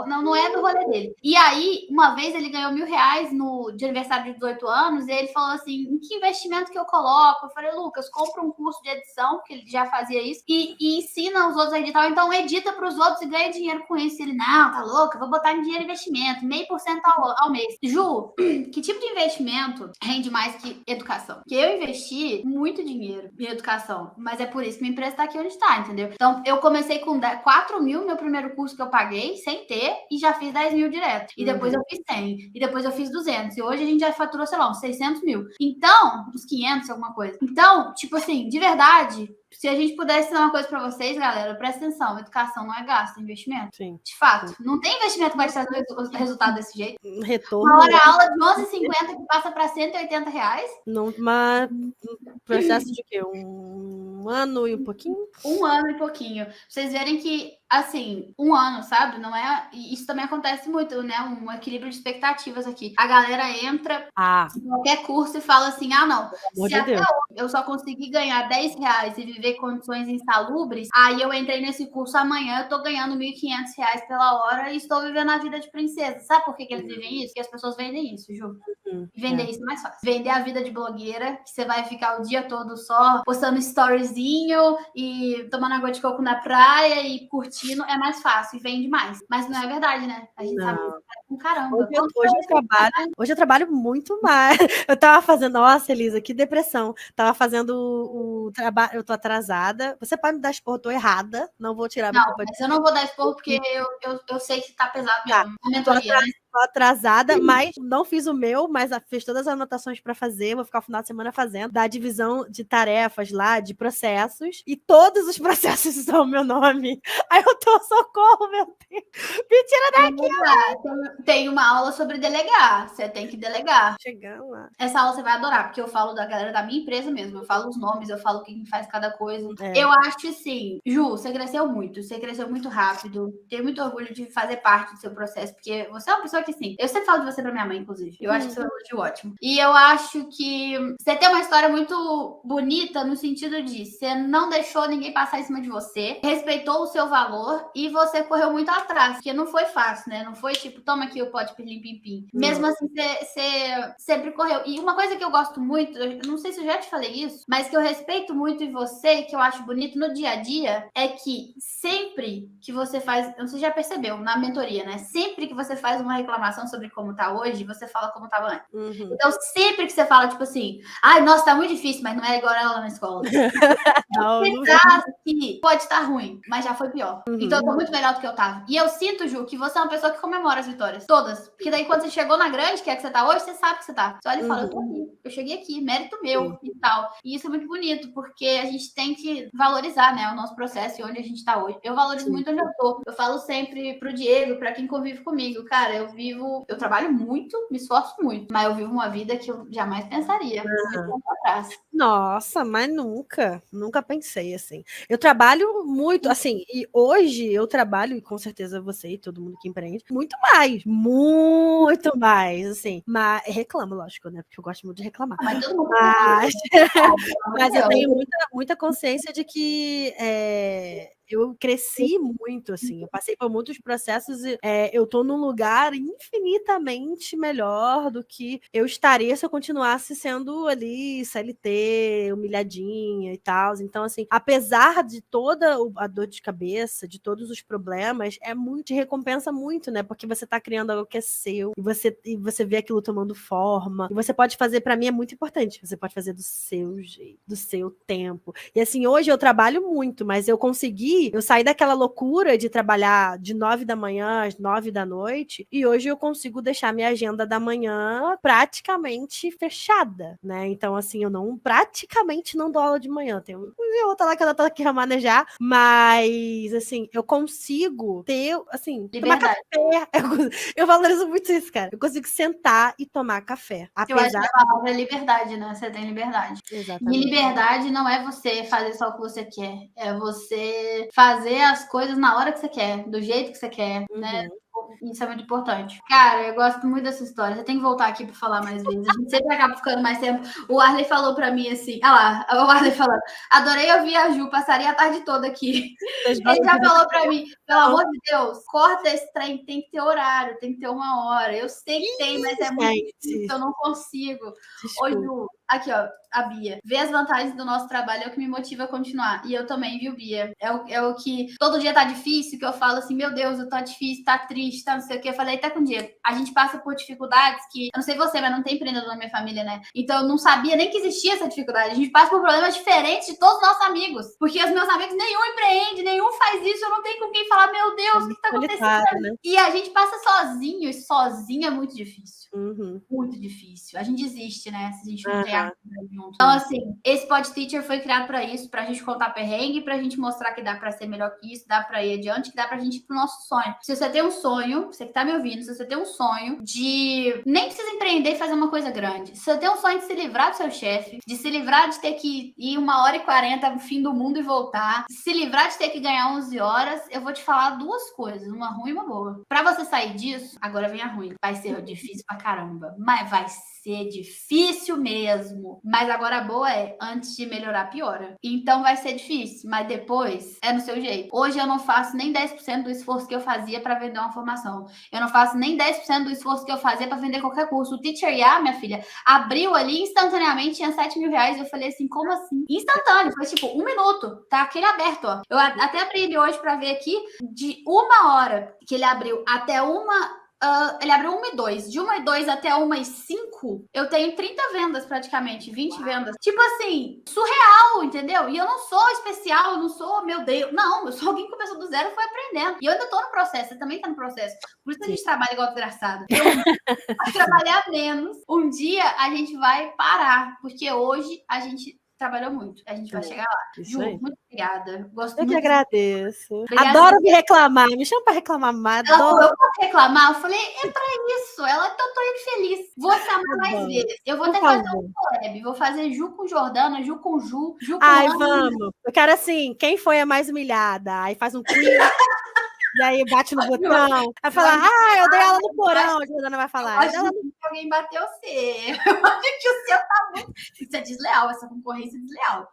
Não é do rolê dele. E aí, uma vez ele ganhou R$1.000 de aniversário de 18 anos, e ele falou assim: em que investimento que eu coloco? Eu falei, Lucas, compra um curso de edição, porque ele já fazia isso, e ensina os outros a editar, então edita para os outros e ganha dinheiro com isso. Ele, não, tá louco, eu vou botar em dinheiro em investimento, 0,5% ao mês. Ju, que tipo de investimento rende mais que educação? Porque eu investi muito dinheiro em educação, mas é por isso que minha empresa tá aqui onde tá, entendeu? Então, eu comecei com 4 mil, meu primeiro curso que eu paguei, sem ter, e já fiz 10 mil direto. E depois eu fiz 100, e depois eu fiz 200, e hoje a gente já faturou, sei lá, uns 600 mil. Então, uns 500, alguma coisa. Então, tipo assim, de verdade, se a gente pudesse ensinar uma coisa pra vocês, galera, presta atenção, educação não é gasto, é investimento. Sim. De fato, não tem investimento que vai te trazer resultado desse jeito. Retorno. Uma hora aula de 11h50 que passa pra R$180. Numa processo de quê? Um ano e um pouquinho? 1 ano e pouquinho. Pra vocês verem que, assim, 1 ano, sabe? Não é. Isso também acontece muito, né? Um equilíbrio de expectativas aqui. A galera entra em qualquer curso e fala assim: ah, não. Se até hoje eu só consegui ganhar R$10 e viver condições insalubres, aí eu entrei nesse curso amanhã, eu tô ganhando R$1.500 pela hora e estou vivendo a vida de princesa. Sabe por que eles vivem isso? Porque as pessoas vendem isso, Ju. E vender isso é mais fácil. Vender a vida de blogueira, que você vai ficar o dia todo só postando storyzinho e tomando água de coco na praia e curtindo, é mais fácil e vende mais. Mas não é verdade, né? A gente sabe que caramba. Hoje eu trabalho muito mais. Eu tava fazendo, nossa, Elisa, que depressão. Tava fazendo o trabalho, eu tô atrasada. Você pode me dar esporro, eu tô errada. Não vou tirar minha culpa mas eu não vou dar esporro porque eu sei que tá pesado mesmo. A mentoria, né? Tô atrasada, mas não fiz o meu, mas fiz todas as anotações para fazer, vou ficar o final de semana fazendo, da divisão de tarefas lá, de processos, e todos os processos são o meu nome. Aí eu tô, socorro, meu Deus. Me tira daqui! Tem uma aula sobre delegar, você tem que delegar. Chegando lá. Essa aula você vai adorar, porque eu falo da galera da minha empresa mesmo, eu falo os nomes, eu falo quem faz cada coisa. Eu acho assim, Ju, você cresceu muito rápido, tenho muito orgulho de fazer parte do seu processo, porque você é uma pessoa que, assim, eu sempre falo de você pra minha mãe, inclusive. Eu acho que você é um elogio ótimo. E eu acho que você tem uma história muito bonita no sentido de você não deixou ninguém passar em cima de você, respeitou o seu valor e você correu muito atrás, porque não foi fácil, né? Não foi tipo, toma aqui o pote pirlim-pim-pim. Mesmo assim, você sempre correu. E uma coisa que eu gosto muito, eu não sei se eu já te falei isso, mas que eu respeito muito em você e que eu acho bonito no dia a dia, é que sempre que você faz, você já percebeu, na mentoria, né? Sempre que você faz uma reclamação sobre como tá hoje, você fala como tava antes. Então, sempre que você fala, tipo assim, ai, nossa, tá muito difícil, mas não é igual ela na escola. Você acha que pode estar ruim, mas já foi pior. Então, eu tô muito melhor do que eu tava. E eu sinto, Ju, que você é uma pessoa que comemora as vitórias. Todas. Porque daí, quando você chegou na grande, que é que você tá hoje, você sabe que você tá. Você olha e fala, eu tô aqui. Eu cheguei aqui, mérito meu e tal. E isso é muito bonito, porque a gente tem que valorizar, né, o nosso processo e onde a gente tá hoje. Eu valorizo muito onde eu tô. Eu falo sempre pro Diego, pra quem convive comigo, cara, eu trabalho muito, me esforço muito, mas eu vivo uma vida que eu jamais pensaria muito tempo atrás. Nossa, mas nunca pensei assim. Eu trabalho muito, assim, e hoje eu trabalho, e com certeza você e todo mundo que empreende, muito mais, assim. Mas reclamo, lógico, né? Porque eu gosto muito de reclamar. Mas todo mundo Mas, pelo amor de mas eu Deus. tenho muita consciência de que eu cresci muito, assim. Eu passei por muitos processos e eu tô num lugar infinitamente melhor do que eu estaria se eu continuasse sendo ali CLT, humilhadinha e tal. Então, assim, apesar de toda a dor de cabeça, de todos os problemas, te recompensa muito, né? Porque você tá criando algo que é seu e você vê aquilo tomando forma. E você pode fazer, para mim é muito importante, você pode fazer do seu jeito, do seu tempo. E assim, hoje eu trabalho muito, mas eu saí daquela loucura de trabalhar de 9 da manhã às 9 da noite, e hoje eu consigo deixar minha agenda da manhã praticamente fechada, né? Então, assim, eu praticamente não dou aula de manhã. Tem outra lá que ela tá aqui a manejar, mas, assim, eu consigo ter, assim, tomar Liberdade. café. Eu valorizo muito isso, cara. Eu consigo sentar e tomar café. Eu acho Apesar. que a palavra é liberdade, né? Você tem liberdade. E Exatamente. liberdade não é você fazer só o que você quer. É você fazer as coisas na hora que você quer, do jeito que você quer, né? Isso é muito importante. Cara, eu gosto muito dessa história. Você tem que voltar aqui para falar mais vezes. A gente sempre acaba ficando mais tempo. O Arley falou para mim assim: ah lá, o Arley falando, adorei ouvir a Ju, passaria a tarde toda aqui. Ele já falou para mim, pelo amor de Deus, corta esse trem, tem que ter horário, tem que ter uma hora. Eu sei que tem, mas é muito difícil, eu não consigo. Ô, Ju, aqui, ó, a Bia. Ver as vantagens do nosso trabalho é o que me motiva a continuar. E eu também, viu, Bia? É o que todo dia tá difícil, que eu falo assim, meu Deus, eu tô difícil, tá triste, tá não sei o que. Eu falei, até com o dia. A gente passa por dificuldades que, eu não sei você, mas não tem empreendedor na minha família, né? Então eu não sabia nem que existia essa dificuldade. A gente passa por problemas diferentes de todos os nossos amigos. Porque os meus amigos, nenhum empreende, nenhum faz isso, eu não tenho com quem falar, meu Deus, o que tá acontecendo? Né? E a gente passa sozinho, e sozinho é muito difícil. Uhum. Muito difícil. A gente desiste, né? Se a gente não tem a junto. Então, assim, esse Pod Teacher foi criado para isso, pra gente contar perrengue, pra gente mostrar que dá pra ser melhor que isso, dá pra ir adiante, que dá pra gente ir pro nosso sonho. Se você tem um sonho, você que tá me ouvindo, se você tem um sonho de nem precisa empreender e fazer uma coisa grande. Se você tem um sonho de se livrar do seu chefe, de se livrar de ter que ir 1h40 no fim do mundo e voltar, de se livrar de ter que ganhar 11 horas, eu vou te falar duas coisas, uma ruim e uma boa. Pra você sair disso, agora vem a ruim. Vai ser difícil pra caramba, mas vai ser difícil mesmo. Mas agora a boa é, antes de melhorar, piora. Então vai ser difícil, mas depois é no seu jeito. Hoje eu não faço nem 10% do esforço que eu fazia para vender uma formação. Eu não faço nem 10% do esforço que eu fazia para vender qualquer curso. O Teacher IA, minha filha, abriu ali instantaneamente, tinha 7 mil reais. Eu falei assim, como assim? Instantâneo, foi tipo 1 minuto, tá aquele aberto, ó. Eu até abri ele hoje para ver aqui, de 1 hora que ele abriu até ele abriu 1h02. De 1h02 até 1h05, eu tenho 30 vendas praticamente, 20 vendas. Tipo assim, surreal, entendeu? E eu não sou especial, eu não sou, meu Deus. Não, eu sou alguém que começou do zero e foi aprendendo. E eu ainda tô no processo, você também tá no processo. Por isso que a gente trabalha igual desgraçado. Eu vou trabalhar menos. Um dia a gente vai parar, porque hoje a gente trabalhou muito. A gente vai chegar lá. Ju, muito obrigada. Gosto Eu muito. que agradeço. Obrigada. Adoro me reclamar. Me chama para reclamar mais. Ela falou, eu posso reclamar? Eu falei, é pra isso. Ela, então eu tô indo feliz. Vou chamar mais vezes. Eu vou até fazer um collab. Vou fazer Ju com Jordana, Ju com Ju, Ju com Ai, Ana. vamos. Eu quero assim, quem foi a mais humilhada? Aí faz um quiz. E aí bate no botão. Vai falar, eu dei aula no porão. A Jordana vai falar. Alguém bateu o seu. Eu acho que o seu tá muito... Isso é desleal, essa concorrência é desleal.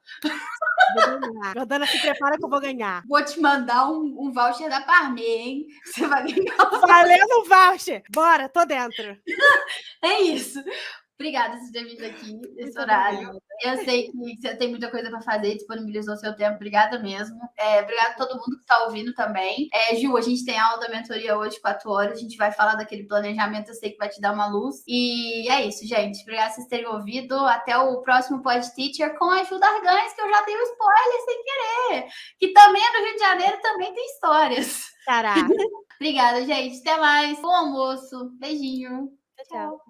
Vou ganhar. Jordana, se prepara que eu vou ganhar. Vou te mandar um voucher da Parmê, hein? Você vai ganhar. Valendo o voucher. Bora, tô dentro. É isso. Obrigada por ter vindo aqui nesse horário. Eu sei que você tem muita coisa para fazer, disponibilizou seu tempo. Obrigada mesmo. Obrigada a todo mundo que está ouvindo também. Ju, a gente tem aula da mentoria hoje, 4 horas. A gente vai falar daquele planejamento, eu sei que vai te dar uma luz. E é isso, gente. Obrigada por vocês terem ouvido. Até o próximo Pod Teacher com a Ju Dargães, que eu já dei um spoiler sem querer. Que também é do Rio de Janeiro, também tem histórias. Caraca. Obrigada, gente. Até mais. Bom almoço. Beijinho. Tchau.